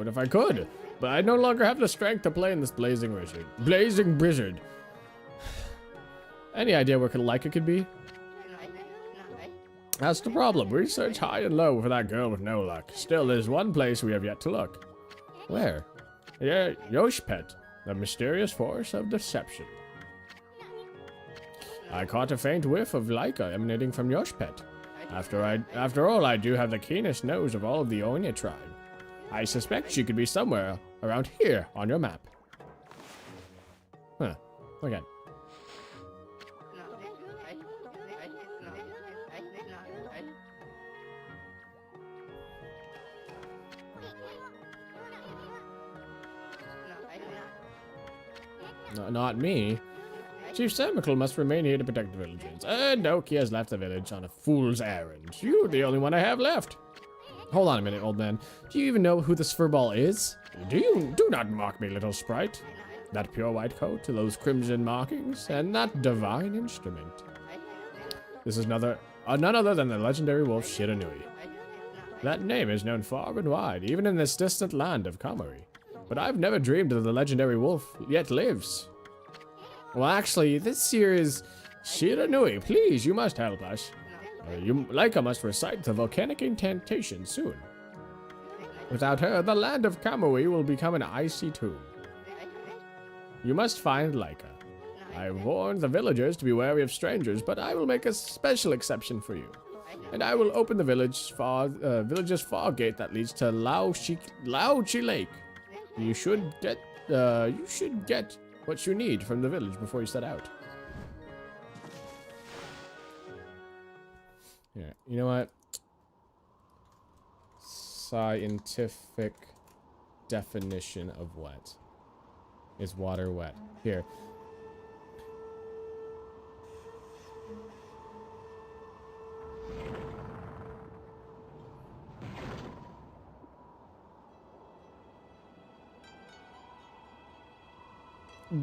would if I could, but I no longer have the strength to play in this blazing blizzard. Any idea where Leica could be? That's the problem. We search high and low for that girl with no luck. Still, there's one place we have yet to look. Where? Yeah, Yoshpet, the mysterious force of deception. I caught a faint whiff of Leica emanating from Yoshpet. After all, I do have the keenest nose of all of the Onya tribe. I suspect she could be somewhere around here on your map. Huh. Okay. No, not me. Chief Semical must remain here to protect the villagers. And Oki has left the village on a fool's errand. You're the only one I have left. Hold on a minute, old man. Do you even know who this furball is? Do not mock me, little sprite. That pure white coat, those crimson markings, and that divine instrument. This is none other than the legendary wolf Shiranui. That name is known far and wide, even in this distant land of Kamari. But I've never dreamed that the legendary wolf yet lives. Well, actually, this here is Shiranui. Please, you must help us. Leica must recite the volcanic incantation soon. Without her, the land of Kamui will become an icy tomb. You must find Leica. I've warned the villagers to be wary of strangers, but I will make a special exception for you. And I will open the village's fog gate that leads to Laochi Lake. You should get what you need from the village before you set out. Yeah, you know what? Scientific definition of wet. Is water wet? Here.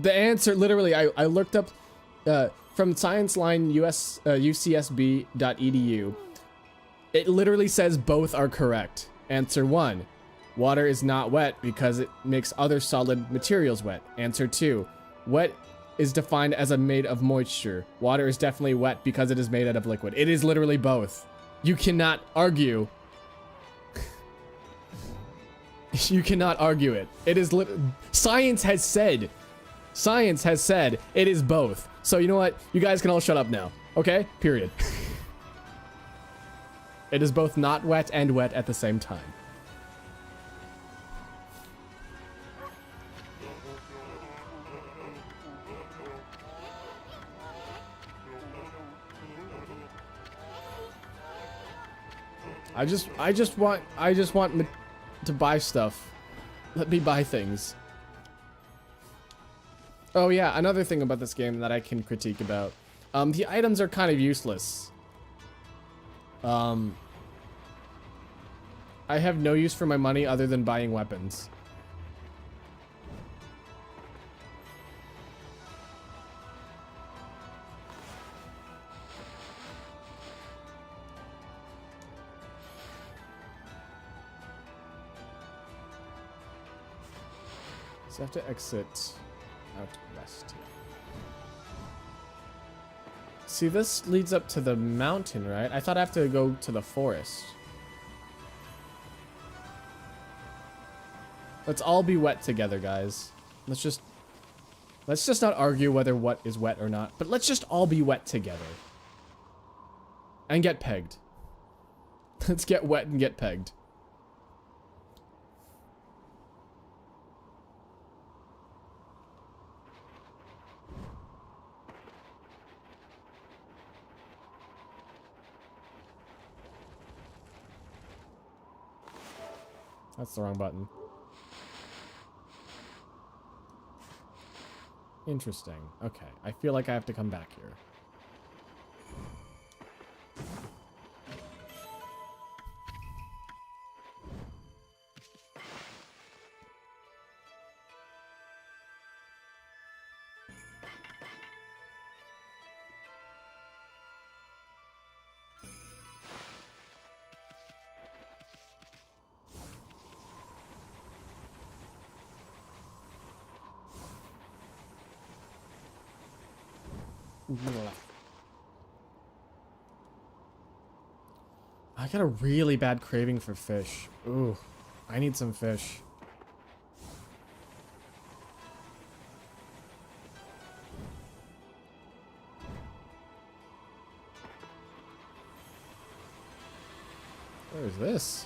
The answer, literally, I looked up from ScienceLine UCSB.edu. It literally says both are correct. Answer 1, water is not wet because it makes other solid materials wet. Answer 2, wet is defined as made of moisture. Water is definitely wet because it is made out of liquid. It is literally both. You cannot argue. You cannot argue it. It is science has said it is both. So you know what? You guys can all shut up now. Okay? Period. It is both not wet and wet at the same time. I just want to buy stuff. Let me buy things. Oh yeah, another thing about this game that I can critique about. The items are kind of useless. I have no use for my money other than buying weapons. So I have to exit out west. See, this leads up to the mountain, right? I thought I have to go to the forest. Let's all be wet together, guys. Let's just not argue whether what is wet or not, but let's just all be wet together. And get pegged. Let's get wet and get pegged. That's the wrong button. Interesting. Okay, I feel like I have to come back here. I got a really bad craving for fish. Ooh, I need some fish. Where is this?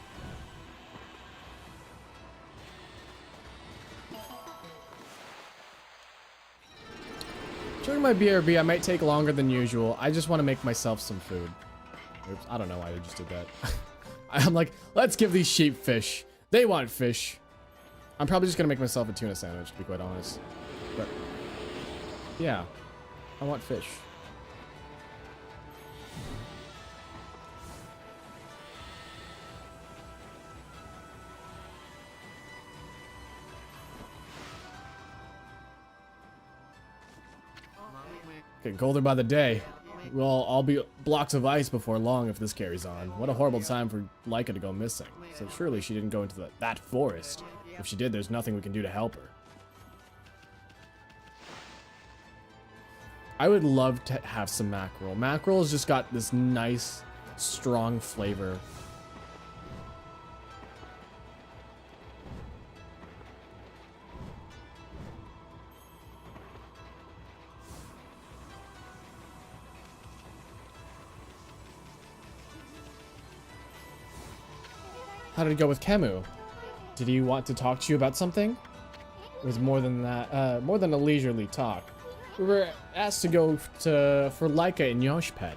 During my BRB, I might take longer than usual. I just want to make myself some food. Oops, I don't know why I just did that. I'm like, let's give these sheep fish. They want fish. I'm probably just going to make myself a tuna sandwich, to be quite honest. But, yeah. I want fish. Get colder by the day. We'll all be blocks of ice before long if this carries on. What a horrible time for Laika to go missing. So surely she didn't go into that forest. If she did, there's nothing we can do to help her. I would love to have some mackerel. Mackerel has just got this nice, strong flavor. How did it go with Kemu? Did he want to talk to you about something? It was more than that, more than a leisurely talk. We were asked to go for Laika in Yoshpet.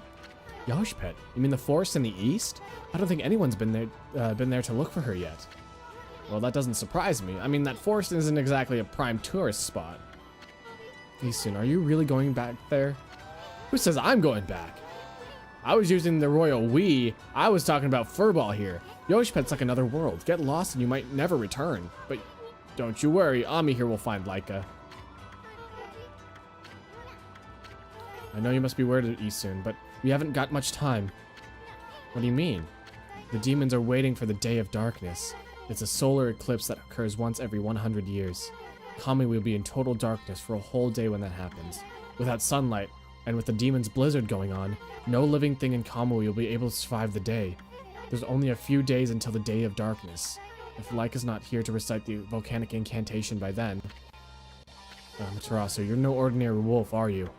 Yoshpet? You mean the forest in the east? I don't think anyone's been there to look for her yet. Well, that doesn't surprise me. I mean, that forest isn't exactly a prime tourist spot. Isun, are you really going back there? Who says I'm going back? I was using the royal we. I was talking about Furball here. Yoshpet's like another world. Get lost and you might never return. But don't you worry, Ami here will find Laika. I know you must be worried, Isun, but we haven't got much time. What do you mean? The demons are waiting for the Day of Darkness. It's a solar eclipse that occurs once every 100 years. Kami will be in total darkness for a whole day when that happens. Without sunlight, and with the demon's blizzard going on, no living thing in Kami will be able to survive the day. There's only a few days until the Day of Darkness. If Laika's not here to recite the volcanic incantation by then... Matarasu, you're no ordinary wolf, are you?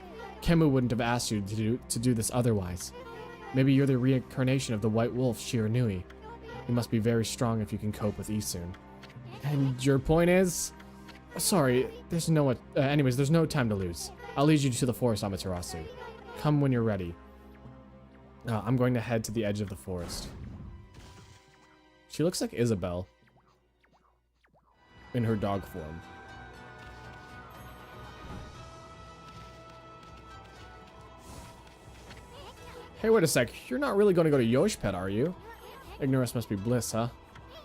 Kemu wouldn't have asked you to do this otherwise. Maybe you're the reincarnation of the white wolf, Shiranui. You must be very strong if you can cope with Isun. And your point is? Sorry, there's no... anyways, there's no time to lose. I'll lead you to the forest, Amaterasu. Come when you're ready. I'm going to head to the edge of the forest. She looks like Isabelle. In her dog form. Hey, wait a sec. You're not really going to go to Yoshpet, are you? Ignorance must be bliss, huh?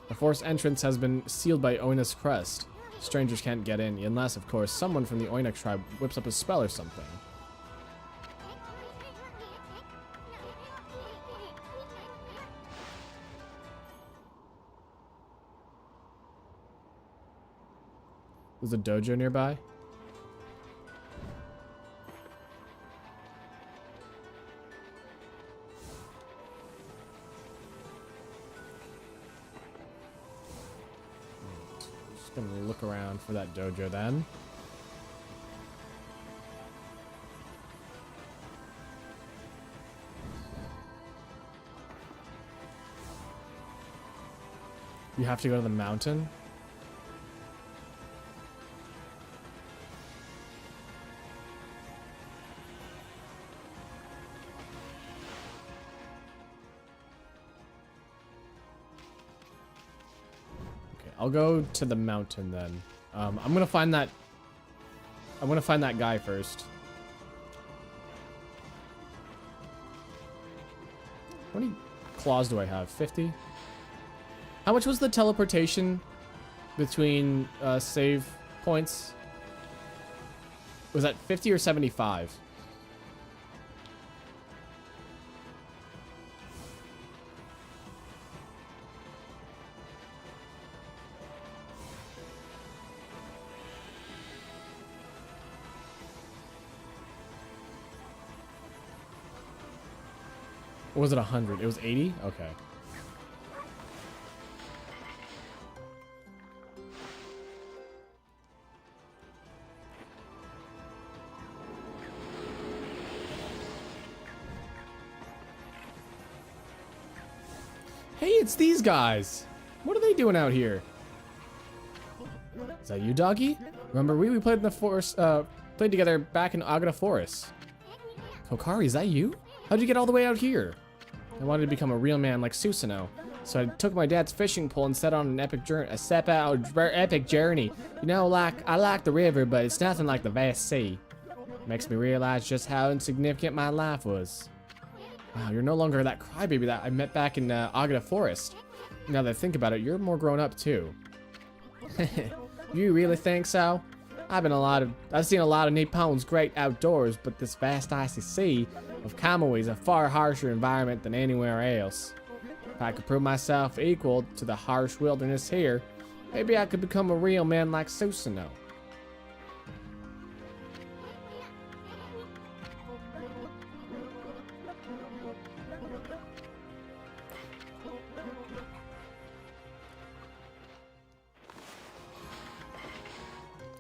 The forest entrance has been sealed by Oina's crest. Strangers can't get in, unless, of course, someone from the Oina tribe whips up a spell or something. There's a dojo nearby. Just gonna look around for that dojo then. You have to go to the mountain. I'll go to the mountain then. I'm gonna find that guy first. How many claws do I have? 50? How much was the teleportation between save points? Was that 50 or 75? Or was it 100? It was 80? Okay. Hey, it's these guys. What are they doing out here? Is that you, doggy? Remember we played in the forest, played together back in Agata Forest. Kokari, is that you? How'd you get all the way out here? I wanted to become a real man like Susanoo, so I took my dad's fishing pole and set on an epic journey. You know, I like the river, but it's nothing like the vast sea. Makes me realize just how insignificant my life was. Wow, you're no longer that crybaby that I met back in Agata Forest. Now that I think about it, you're more grown up too. You really think so? I've seen a lot of Nippon's great outdoors, but this vast icy sea of Kamui is a far harsher environment than anywhere else. If I could prove myself equal to the harsh wilderness here, maybe I could become a real man like Susanoo.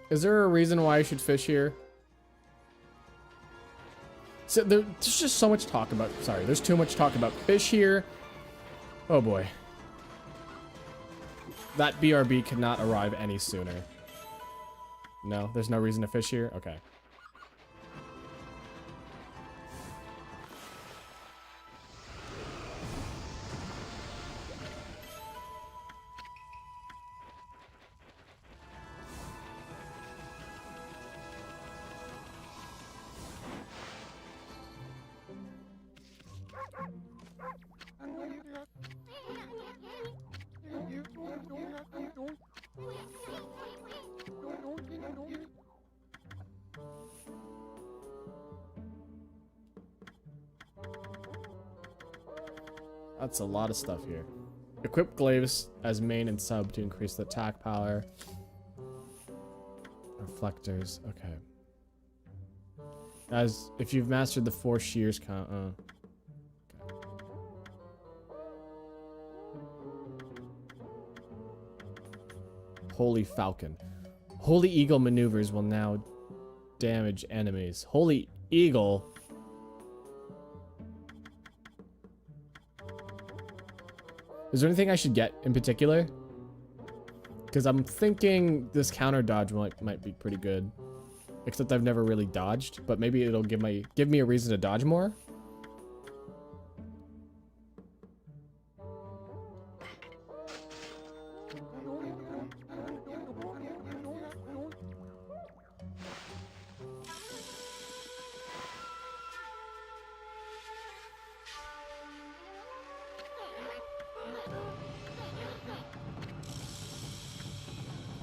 Is there a reason why I should fish here? So there's just so much talk about, sorry, there's too much talk about fish here. Oh boy. That BRB could not arrive any sooner. No, there's no reason to fish here? Okay. That's a lot of stuff here. Equip glaives as main and sub to increase the attack power. Reflectors, okay. As if you've mastered the 4 shears okay. Holy Falcon. Holy Eagle maneuvers will now damage enemies. Holy Eagle. Is there anything I should get in particular? Because I'm thinking this counter dodge might be pretty good. Except I've never really dodged, but maybe it'll give me a reason to dodge more.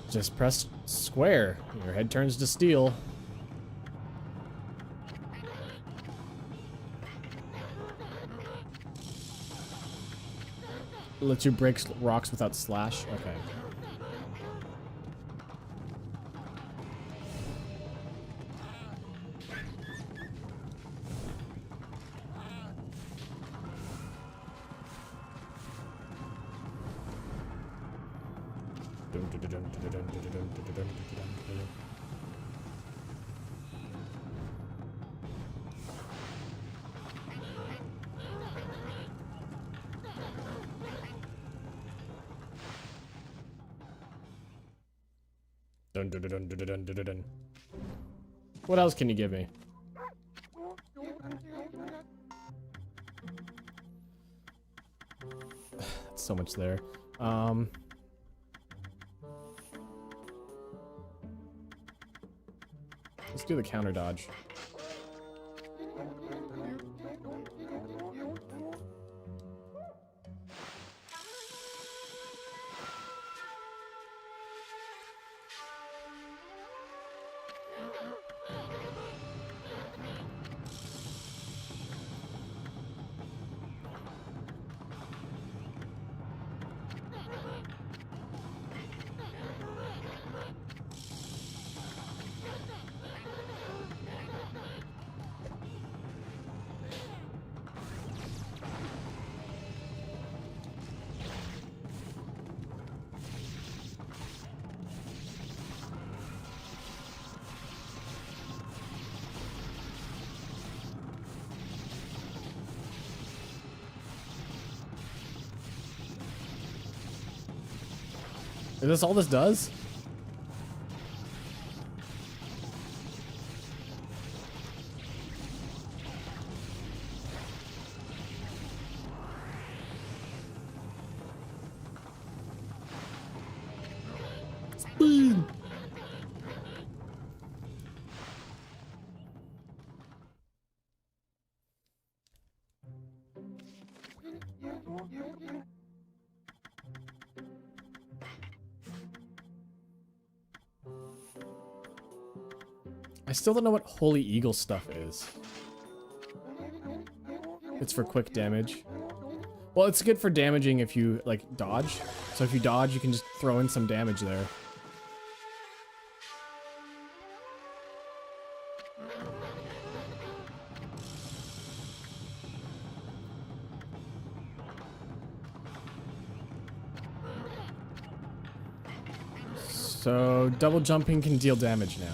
Just press square. Your head turns to steel. Lets you break rocks without slash. Okay. What else can you give me? That's so much there. Let's do the counter dodge. Is this all this does? Speed. I still don't know what Holy Eagle stuff is. It's for quick damage. Well, it's good for damaging if you, like, dodge. So if you dodge, you can just throw in some damage there. So double jumping can deal damage now.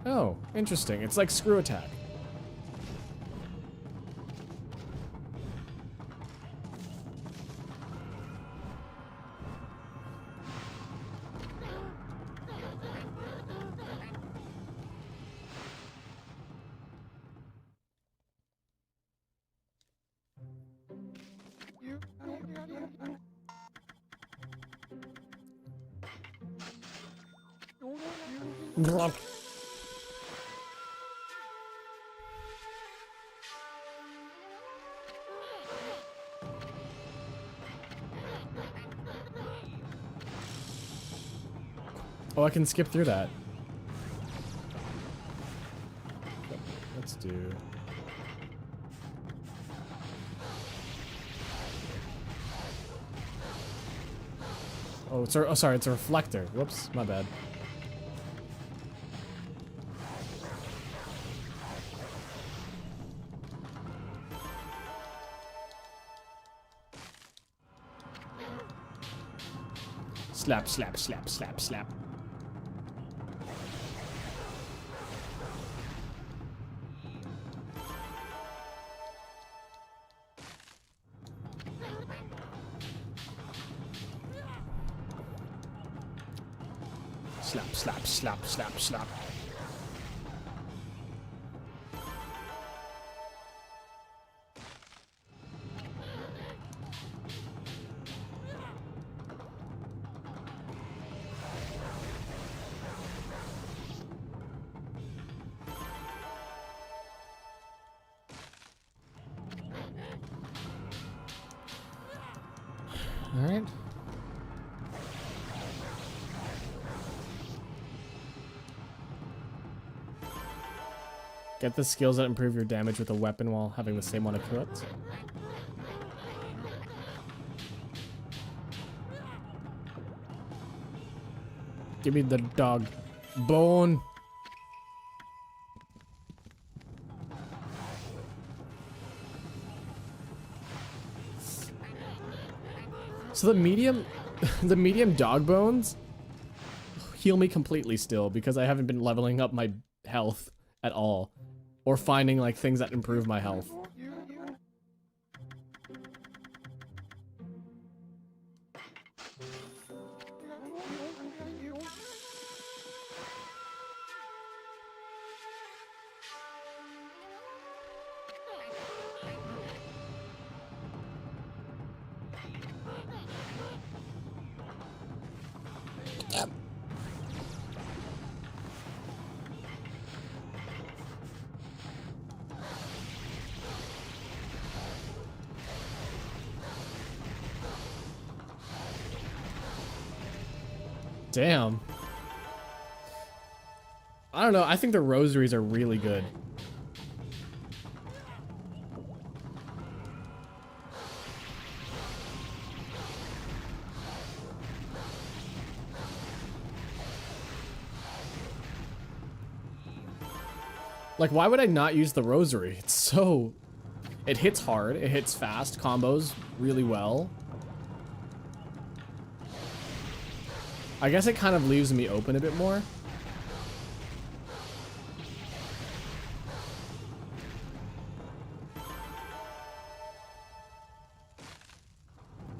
Oh, interesting. It's like screw attack. Oh, I can skip through that. Let's do... Oh, sorry, it's a reflector. Whoops, my bad. Slap, slap, slap, slap, slap. Slap, slap, slap, slap, slap. All right. Get the skills that improve your damage with a weapon while having the same one equipped. Give me the dog bone. So the medium dog bones heal me completely still because I haven't been leveling up my health at all. Or finding, like, things that improve my health. Damn. I don't know. I think the rosaries are really good. Like, why would I not use the rosary? It's so... It hits hard. It hits fast. Combos really well. I guess it kind of leaves me open a bit more.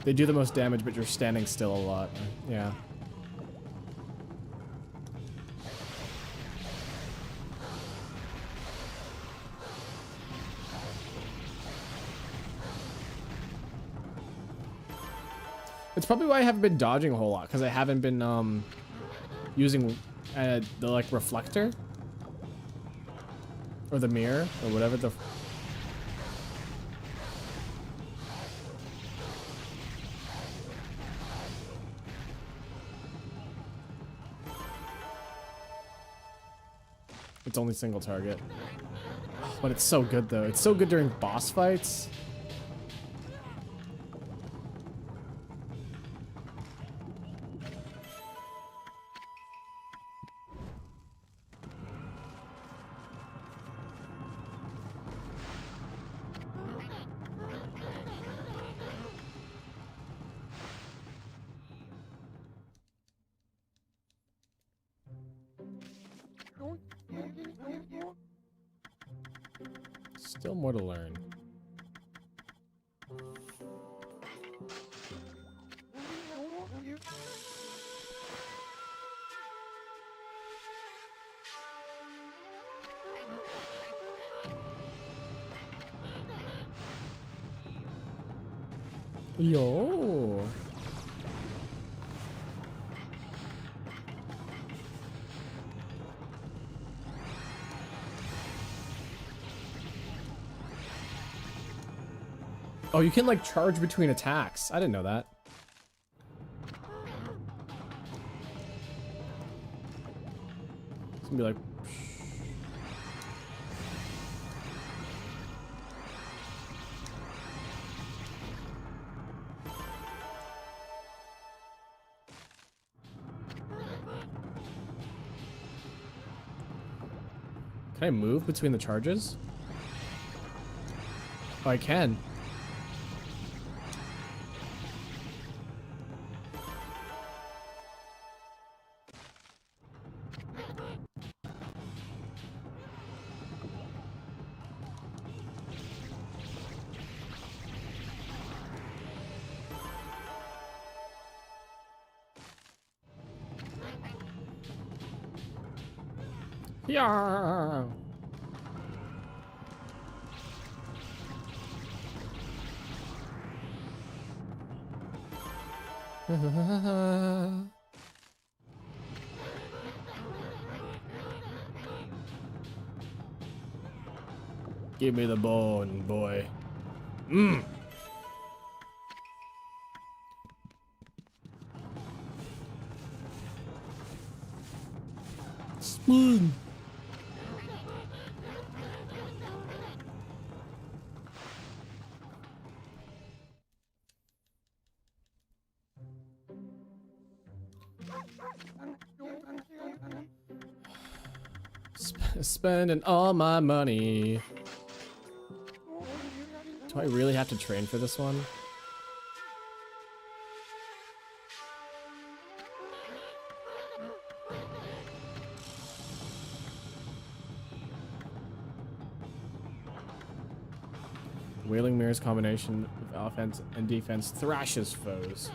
They do the most damage, but you're standing still a lot. Yeah. It's probably why I haven't been dodging a whole lot, because I haven't been using the like reflector or the mirror or whatever the. It's only single target, but it's so good though. It's so good during boss fights. Still more to learn. Yo. Oh, you can like charge between attacks. I didn't know that. It's gonna be like. Can I move between the charges? Oh, I can. Yeah. Give me the bone, boy. Mmm. Spoon. Spending all my money. Do I really have to train for this one? Wailing Mirror's combination of offense and defense thrashes foes.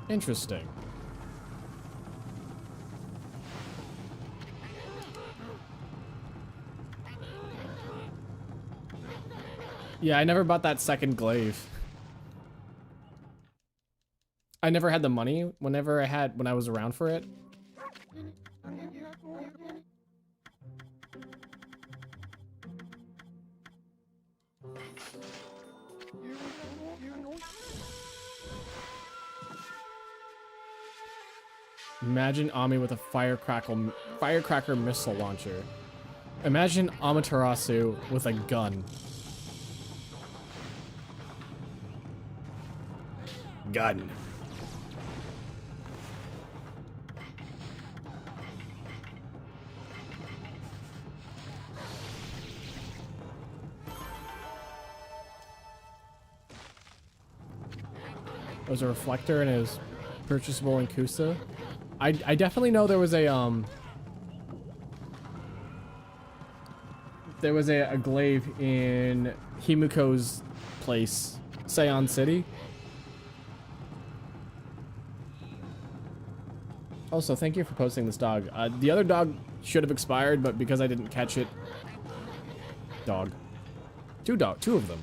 Interesting. Yeah, I never bought that second glaive. I never had the money when I was around for it. Imagine Ami with a firecracker missile launcher. Imagine Amaterasu with a gun. Gun. There's a reflector and it was purchasable in Kusa. I definitely know there was a glaive in Himiko's place, Seion City. Also, thank you for posting this dog. The other dog should have expired, but because I didn't catch it, dog. Two of them.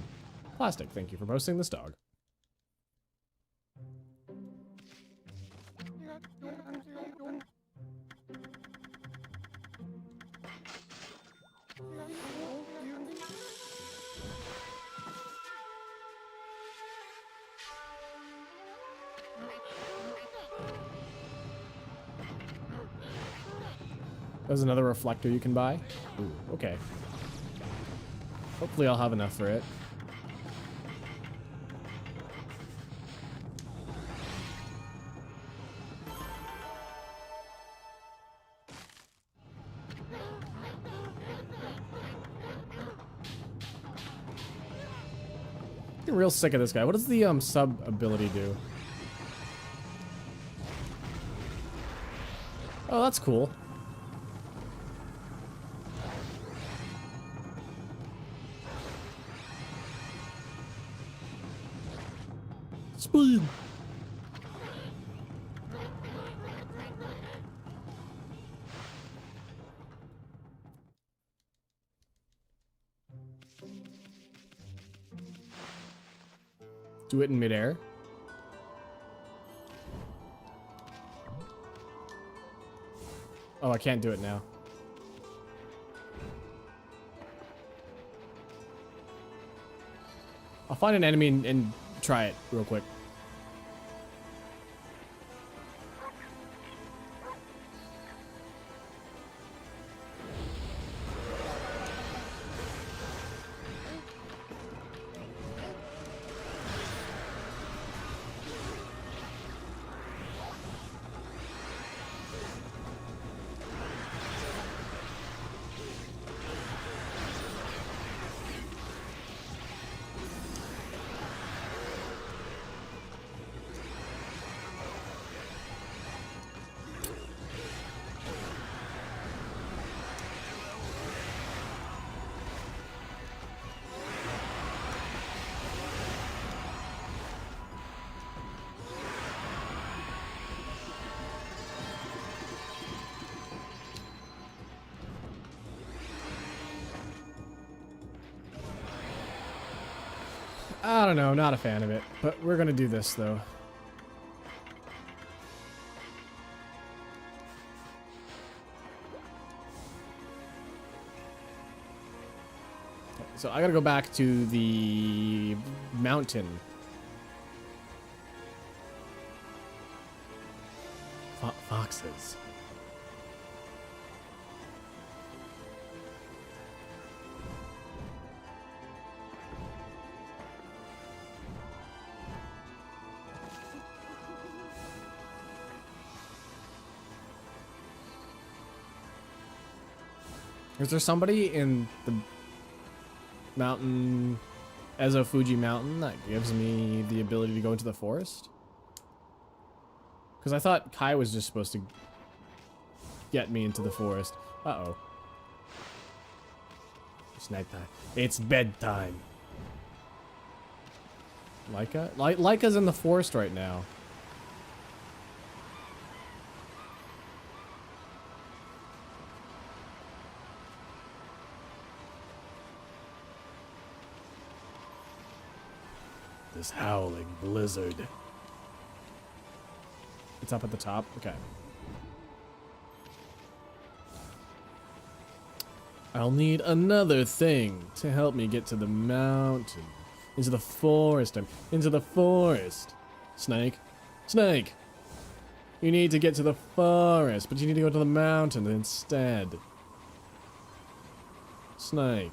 Plastic, thank you for posting this dog. There's another reflector you can buy. Ooh, okay. Hopefully I'll have enough for it. I'm real sick of this guy. What does the sub ability do? Oh, that's cool. Speed. Do it in midair. Oh, I can't do it now. I'll find an enemy and try it real quick. I don't know, not a fan of it, but we're gonna do this though. So I gotta go back to the mountain. Foxes. Is there somebody in the mountain, Ezo Fuji Mountain, that gives me the ability to go into the forest? Because I thought Kai was just supposed to get me into the forest. Uh-oh. It's nighttime. It's bedtime. Laika? Laika's in the forest right now. This howling blizzard. It's up at the top? Okay. I'll need another thing to help me get to the mountain. Into the forest. Into the forest. Snake. Snake! You need to get to the forest, but you need to go to the mountain instead. Snake.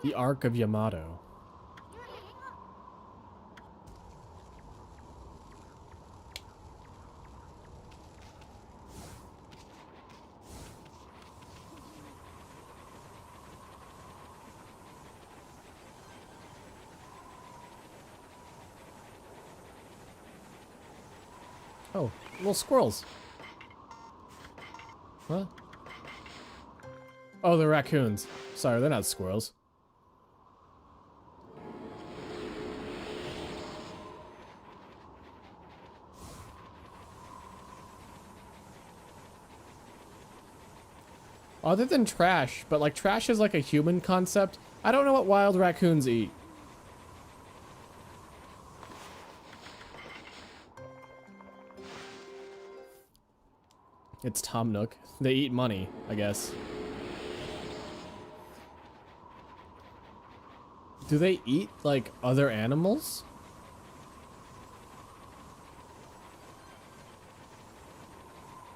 The Ark of Yamato. Oh, little squirrels. What? Oh, they're raccoons. Sorry, they're not squirrels. Other than trash, but like trash is like a human concept. I don't know what wild raccoons eat. It's Tom Nook. They eat money, I guess. Do they eat like other animals?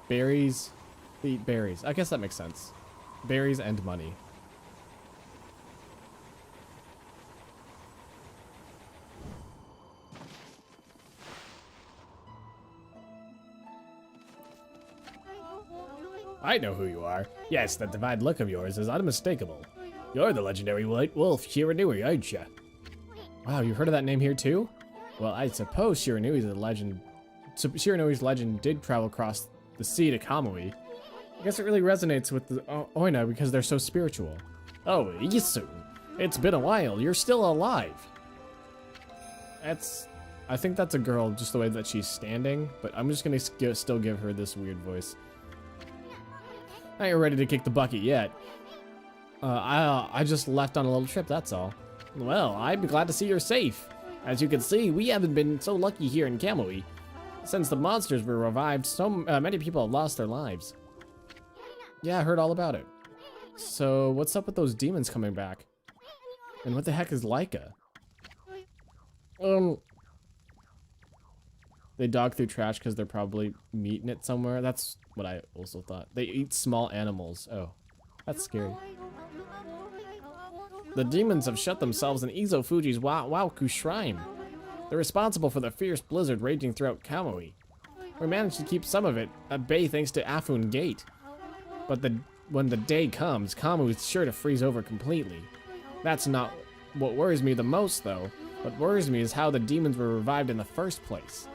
Berries. They eat berries. I guess that makes sense. Berries and money. I know who you are. Yes, that divine look of yours is unmistakable. You're the legendary white wolf, Shiranui, aren't you? Wow, you've heard of that name here too? Well, I suppose Shiranui's a legend. So Shiranui's legend did travel across the sea to Kamui. I guess it really resonates with the Oina because they're so spiritual. Oh, Isu, it's been a while. You're still alive. I think that's a girl, just the way that she's standing, but I'm just gonna still give her this weird voice. I ain't ready to kick the bucket yet. I just left on a little trip, that's all. Well, I'm glad to see you're safe. As you can see, we haven't been so lucky here in Kamui. Since the monsters were revived, so many people have lost their lives. Yeah, I heard all about it. So, what's up with those demons coming back? And what the heck is Laika? They dog through trash because they're probably meeting it somewhere. That's what I also thought. They eat small animals. Oh, that's scary. The demons have shut themselves in Izo Fuji's Waoku Shrine. They're responsible for the fierce blizzard raging throughout Kamui. We managed to keep some of it at bay thanks to Afun Gate. But when the day comes, Kamui is sure to freeze over completely. That's not what worries me the most, though. What worries me is how the demons were revived in the first place.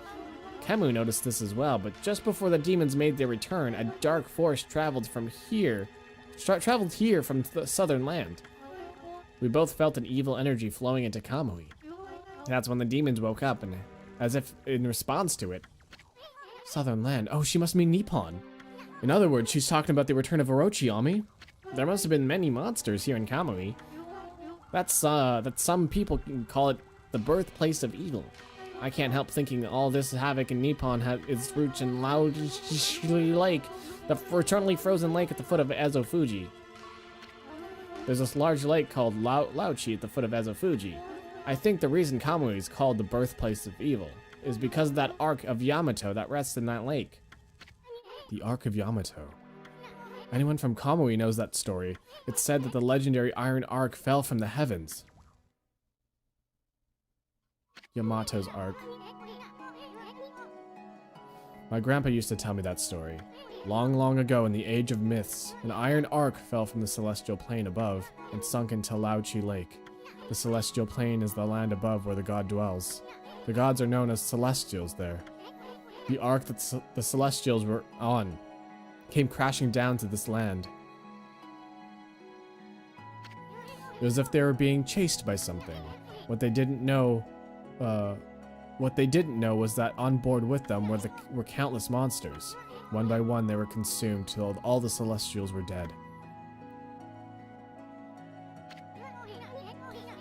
Kemu noticed this as well, but just before the demons made their return, a dark force traveled here from the southern land. We both felt an evil energy flowing into Kamui. That's when the demons woke up, and as if in response to it. Southern land. Oh, she must mean Nippon. In other words, she's talking about the return of Orochiami. There must have been many monsters here in Kamui. That some people can call it the birthplace of evil. I can't help thinking all this havoc in Nippon has its roots in Laochi Lake, the eternally frozen lake at the foot of Ezo Fuji. There's this large lake called Laochi at the foot of Ezo Fuji. I think the reason Kamui is called the birthplace of evil is because of that Ark of Yamato that rests in that lake. The Ark of Yamato. Anyone from Kamui knows that story. It's said that the legendary Iron Ark fell from the heavens. Yamato's Ark. My grandpa used to tell me that story. Long, long ago in the age of myths, an iron arc fell from the celestial plane above and sunk into Lao-Chi Lake. The celestial plane is the land above where the god dwells. The gods are known as celestials there. The arc that the celestials were on came crashing down to this land. It was as if they were being chased by something. What they didn't know was that on board with them were countless monsters. One by one, they were consumed till all the celestials were dead.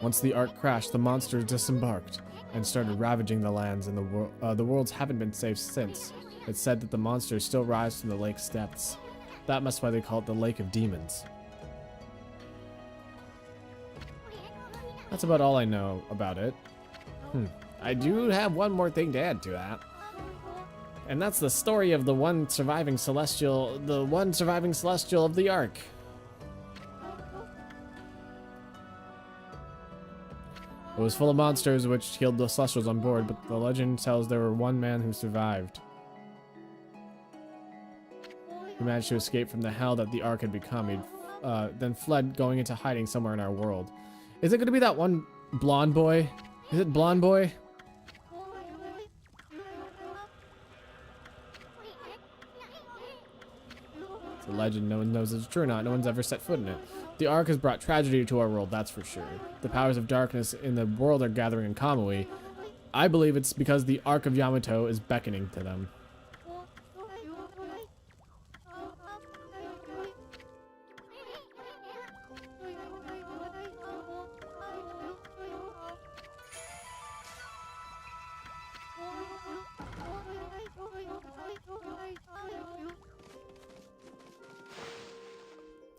Once the ark crashed, the monsters disembarked and started ravaging the lands, and the worlds haven't been safe since. It's said that the monsters still rise from the lake's depths. That must be why they call it the Lake of Demons. That's about all I know about it. I do have one more thing to add to that. And that's the story of the one surviving celestial of the Ark. It was full of monsters which killed the celestials on board, but the legend tells there were one man who survived. He managed to escape from the hell that the Ark had become. He then fled, going into hiding somewhere in our world. Is it going to be that one blonde boy? Is it blonde boy? It's a legend. No one knows if it's true or not. No one's ever set foot in it. The Ark has brought tragedy to our world, that's for sure. The powers of darkness in the world are gathering in Kamui. I believe it's because the Ark of Yamato is beckoning to them.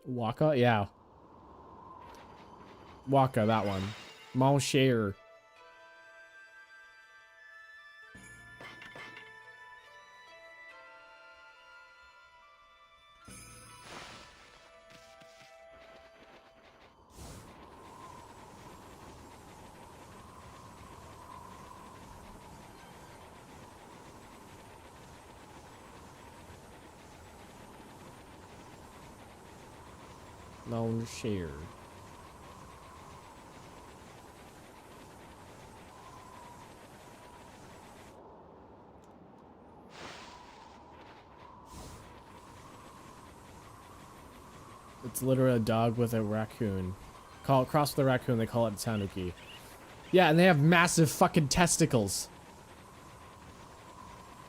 Waka? Yeah. Waka, that one. Mon cher. Mon cher. It's literally a dog with a raccoon. Cross with a raccoon, they call it a tanuki. Yeah, and they have massive fucking testicles.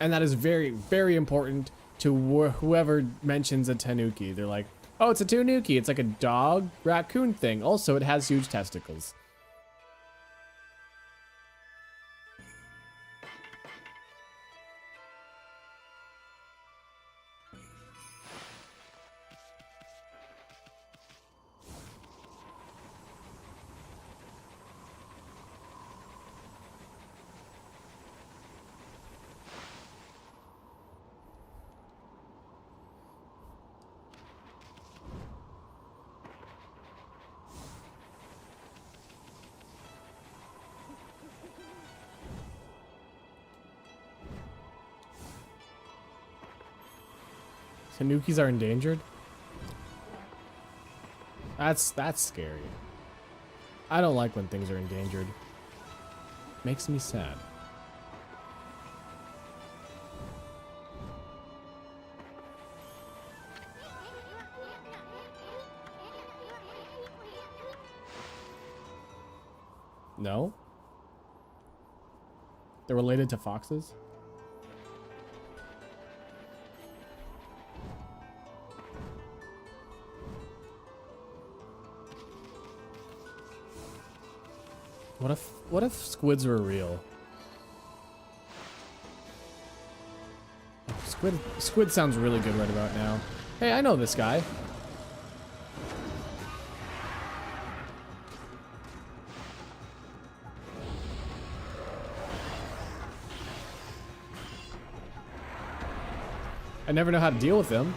And that is very, very important to whoever mentions a tanuki. They're like, oh, it's a tanuki. It's like a dog raccoon thing. Also, it has huge testicles. Tanukis are endangered? That's scary. I don't like when things are endangered. Makes me sad. No? They're related to foxes? What if squids were real? Squid sounds really good right about now. Hey, I know this guy. I never know how to deal with them.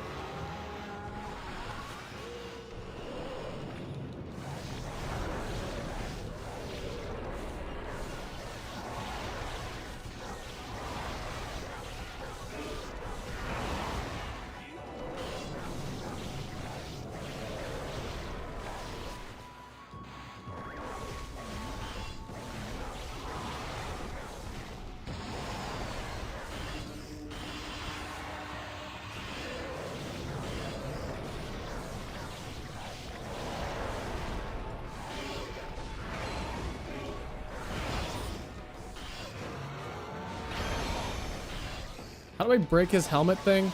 How do I break his helmet thing?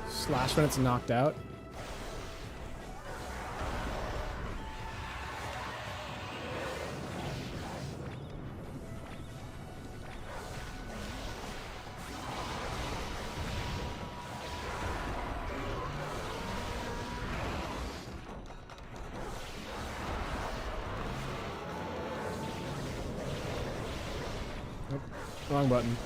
Slash when it's knocked out. Nope. Wrong button.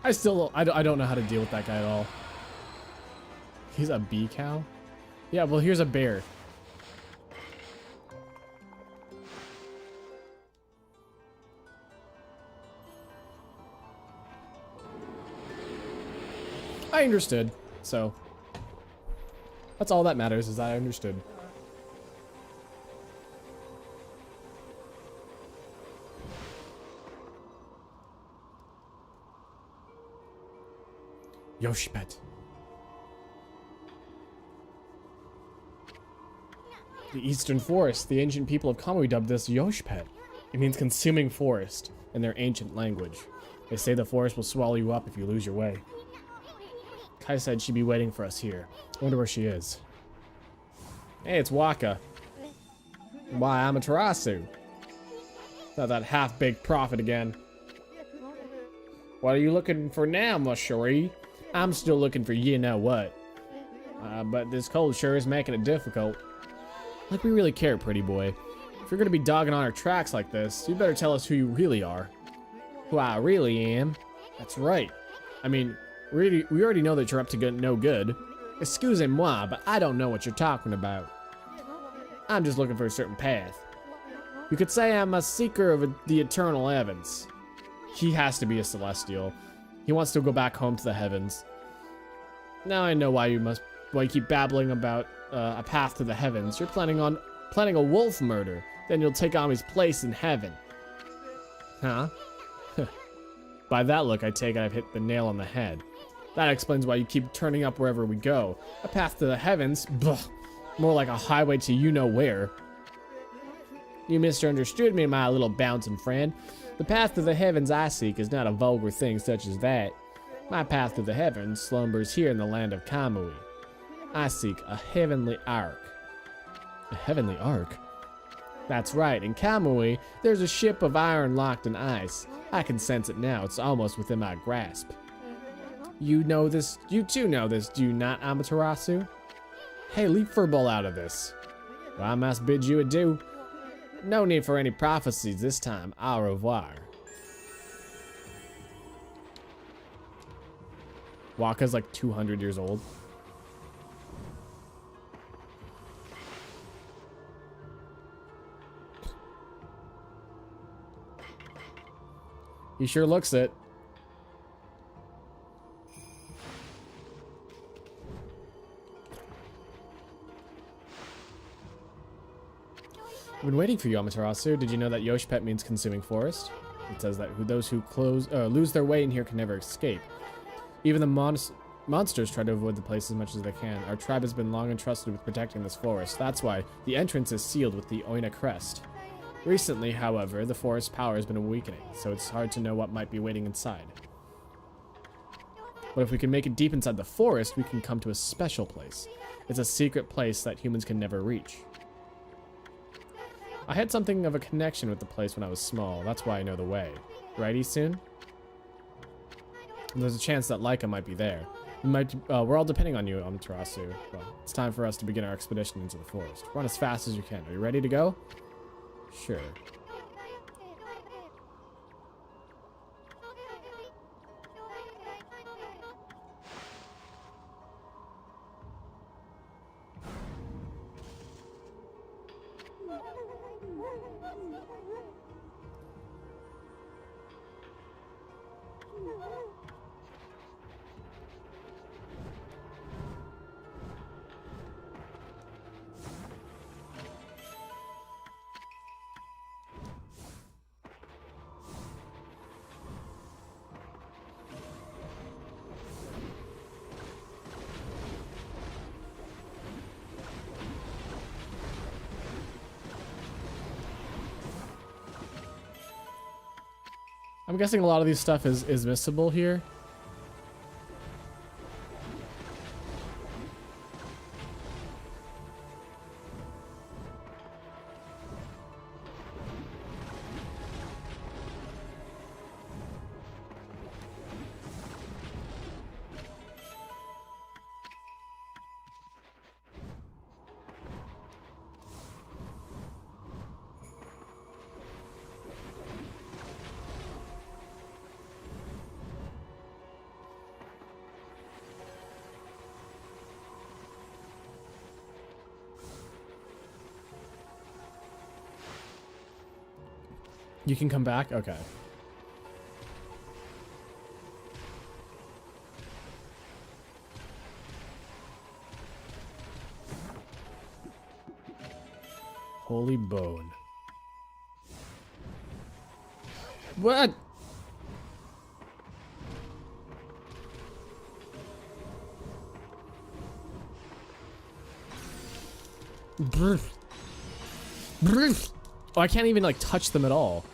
I don't know how to deal with that guy at all. He's a bee cow? Yeah, well, here's a bear. I understood, so that's all that matters, is that I understood. Yoshipet. The Eastern Forest. The ancient people of Kamui dubbed this Yoshipet. It means consuming forest in their ancient language. They say the forest will swallow you up if you lose your way. Kai said she'd be waiting for us here. I wonder where she is. Hey, it's Waka. Why, Amaterasu. Not that half-baked prophet again. What are you looking for now, Mushari? I'm still looking for you-know-what. But this cold sure is making it difficult. Like we really care, pretty boy. If you're gonna be dogging on our tracks like this, you better tell us who you really are. Who I really am? That's right. I mean, we already know that you're up to no good. Excusez-moi, but I don't know what you're talking about. I'm just looking for a certain path. You could say I'm a seeker of the eternal heavens. He has to be a celestial. He wants to go back home to the heavens. Now I know why you keep babbling about a path to the heavens. You're planning a wolf murder. Then you'll take Ami's place in heaven. Huh? By that look, I take it I've hit the nail on the head. That explains why you keep turning up wherever we go. A path to the heavens? Blech. More like a highway to you-know-where. You misunderstood me, my little bouncing friend. The path to the heavens I seek is not a vulgar thing such as that. My path to the heavens slumbers here in the land of Kamui. I seek a heavenly ark. A heavenly ark? That's right, in Kamui, there's a ship of iron locked in ice. I can sense it now, it's almost within my grasp. You know this, you too know this, do you not, Amaterasu? Hey, leap furball out of this. Well, I must bid you adieu. No need for any prophecies this time. Au revoir. Waka's like 200 years old. He sure looks it. I've been waiting for you, Amaterasu. Did you know that Yoshipet means consuming forest? It says that those who lose their way in here can never escape. Even the monsters try to avoid the place as much as they can. Our tribe has been long entrusted with protecting this forest. That's why the entrance is sealed with the Oina crest. Recently, however, the forest's power has been weakening, so it's hard to know what might be waiting inside. But if we can make it deep inside the forest, we can come to a special place. It's a secret place that humans can never reach. I had something of a connection with the place when I was small. That's why I know the way. Right, Isun? And there's a chance that Laika might be there. We're all depending on you, Amaterasu. Well, it's time for us to begin our expedition into the forest. Run as fast as you can. Are you ready to go? Sure. I'm guessing a lot of these stuff is missable here. You can come back? Okay. Holy bone. What? Oh, I can't even like touch them at all.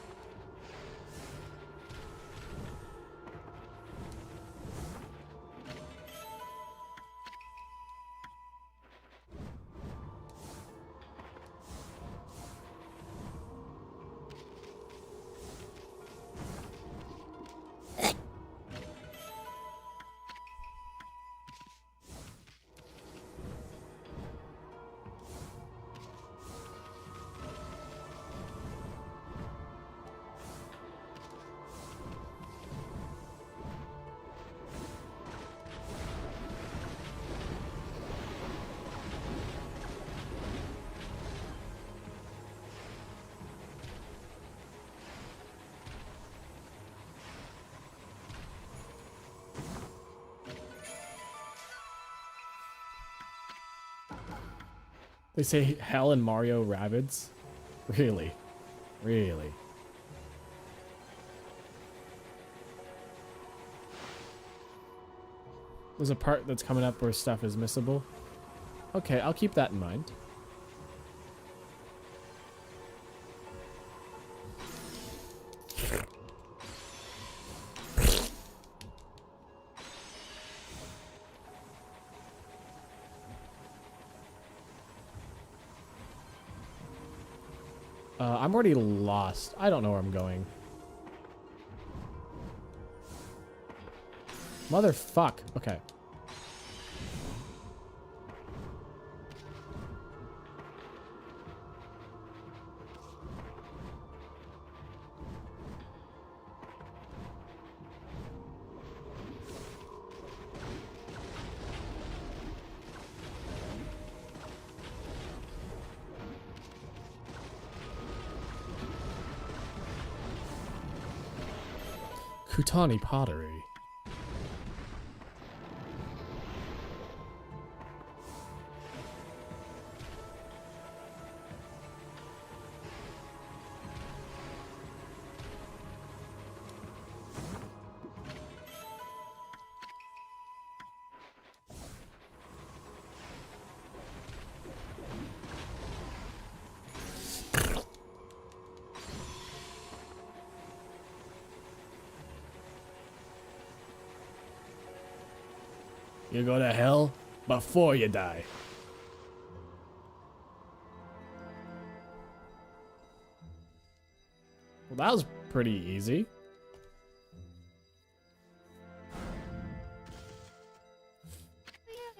They say hell in Mario Rabbids? Really? Really? There's a part that's coming up where stuff is missable. Okay, I'll keep that in mind. I'm already lost. I don't know where I'm going. Motherfuck. Okay. Kutani pottery. You go to hell before you die. Well, that was pretty easy.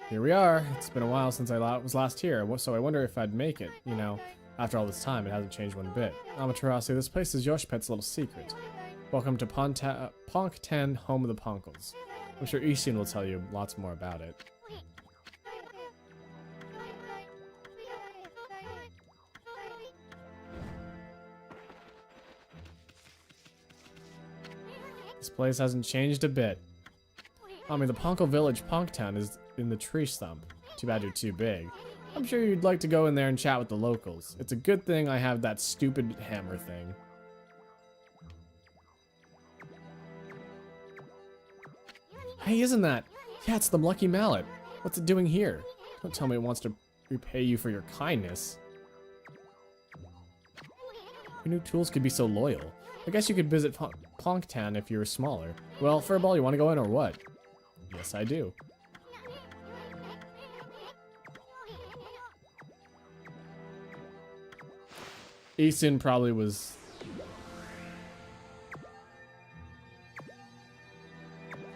Here we are. It's been a while since I was last here, so I wonder if I'd make it. You know, after all this time, it hasn't changed one bit. Amaterasu, this place is Yoshpet's little secret. Welcome to Ponktan, home of the Ponkles. I'm sure Ishin will tell you lots more about it. This place hasn't changed a bit. I mean, the Ponko Village, Town is in the tree stump. Too bad you're too big. I'm sure you'd like to go in there and chat with the locals. It's a good thing I have that stupid hammer thing. Hey, isn't that? Yeah, it's the Lucky Mallet. What's it doing here? Don't tell me it wants to repay you for your kindness. Your new tools could be so loyal. I guess you could visit Town if you were smaller. Well, Furball, you want to go in or what? Yes, I do. Easton probably was...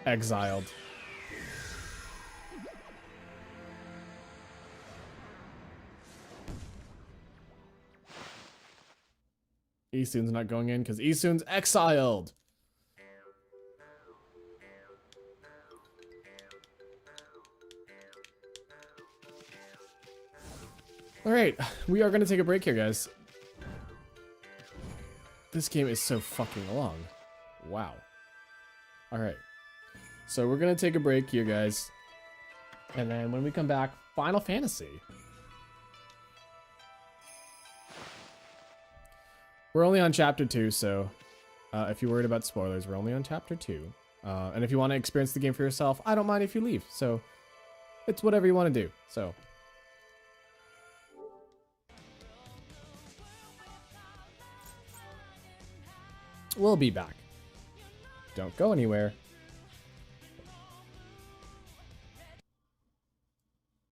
exiled. Easton's not going in because Easton's exiled. Alright, we are going to take a break here, guys. This game is so fucking long. Wow. Alright. So we're going to take a break here, guys. And then when we come back, Final Fantasy. We're only on Chapter 2, so if you're worried about spoilers, we're only on Chapter 2. And if you want to experience the game for yourself, I don't mind if you leave. So it's whatever you want to do. So... we'll be back. Don't go anywhere.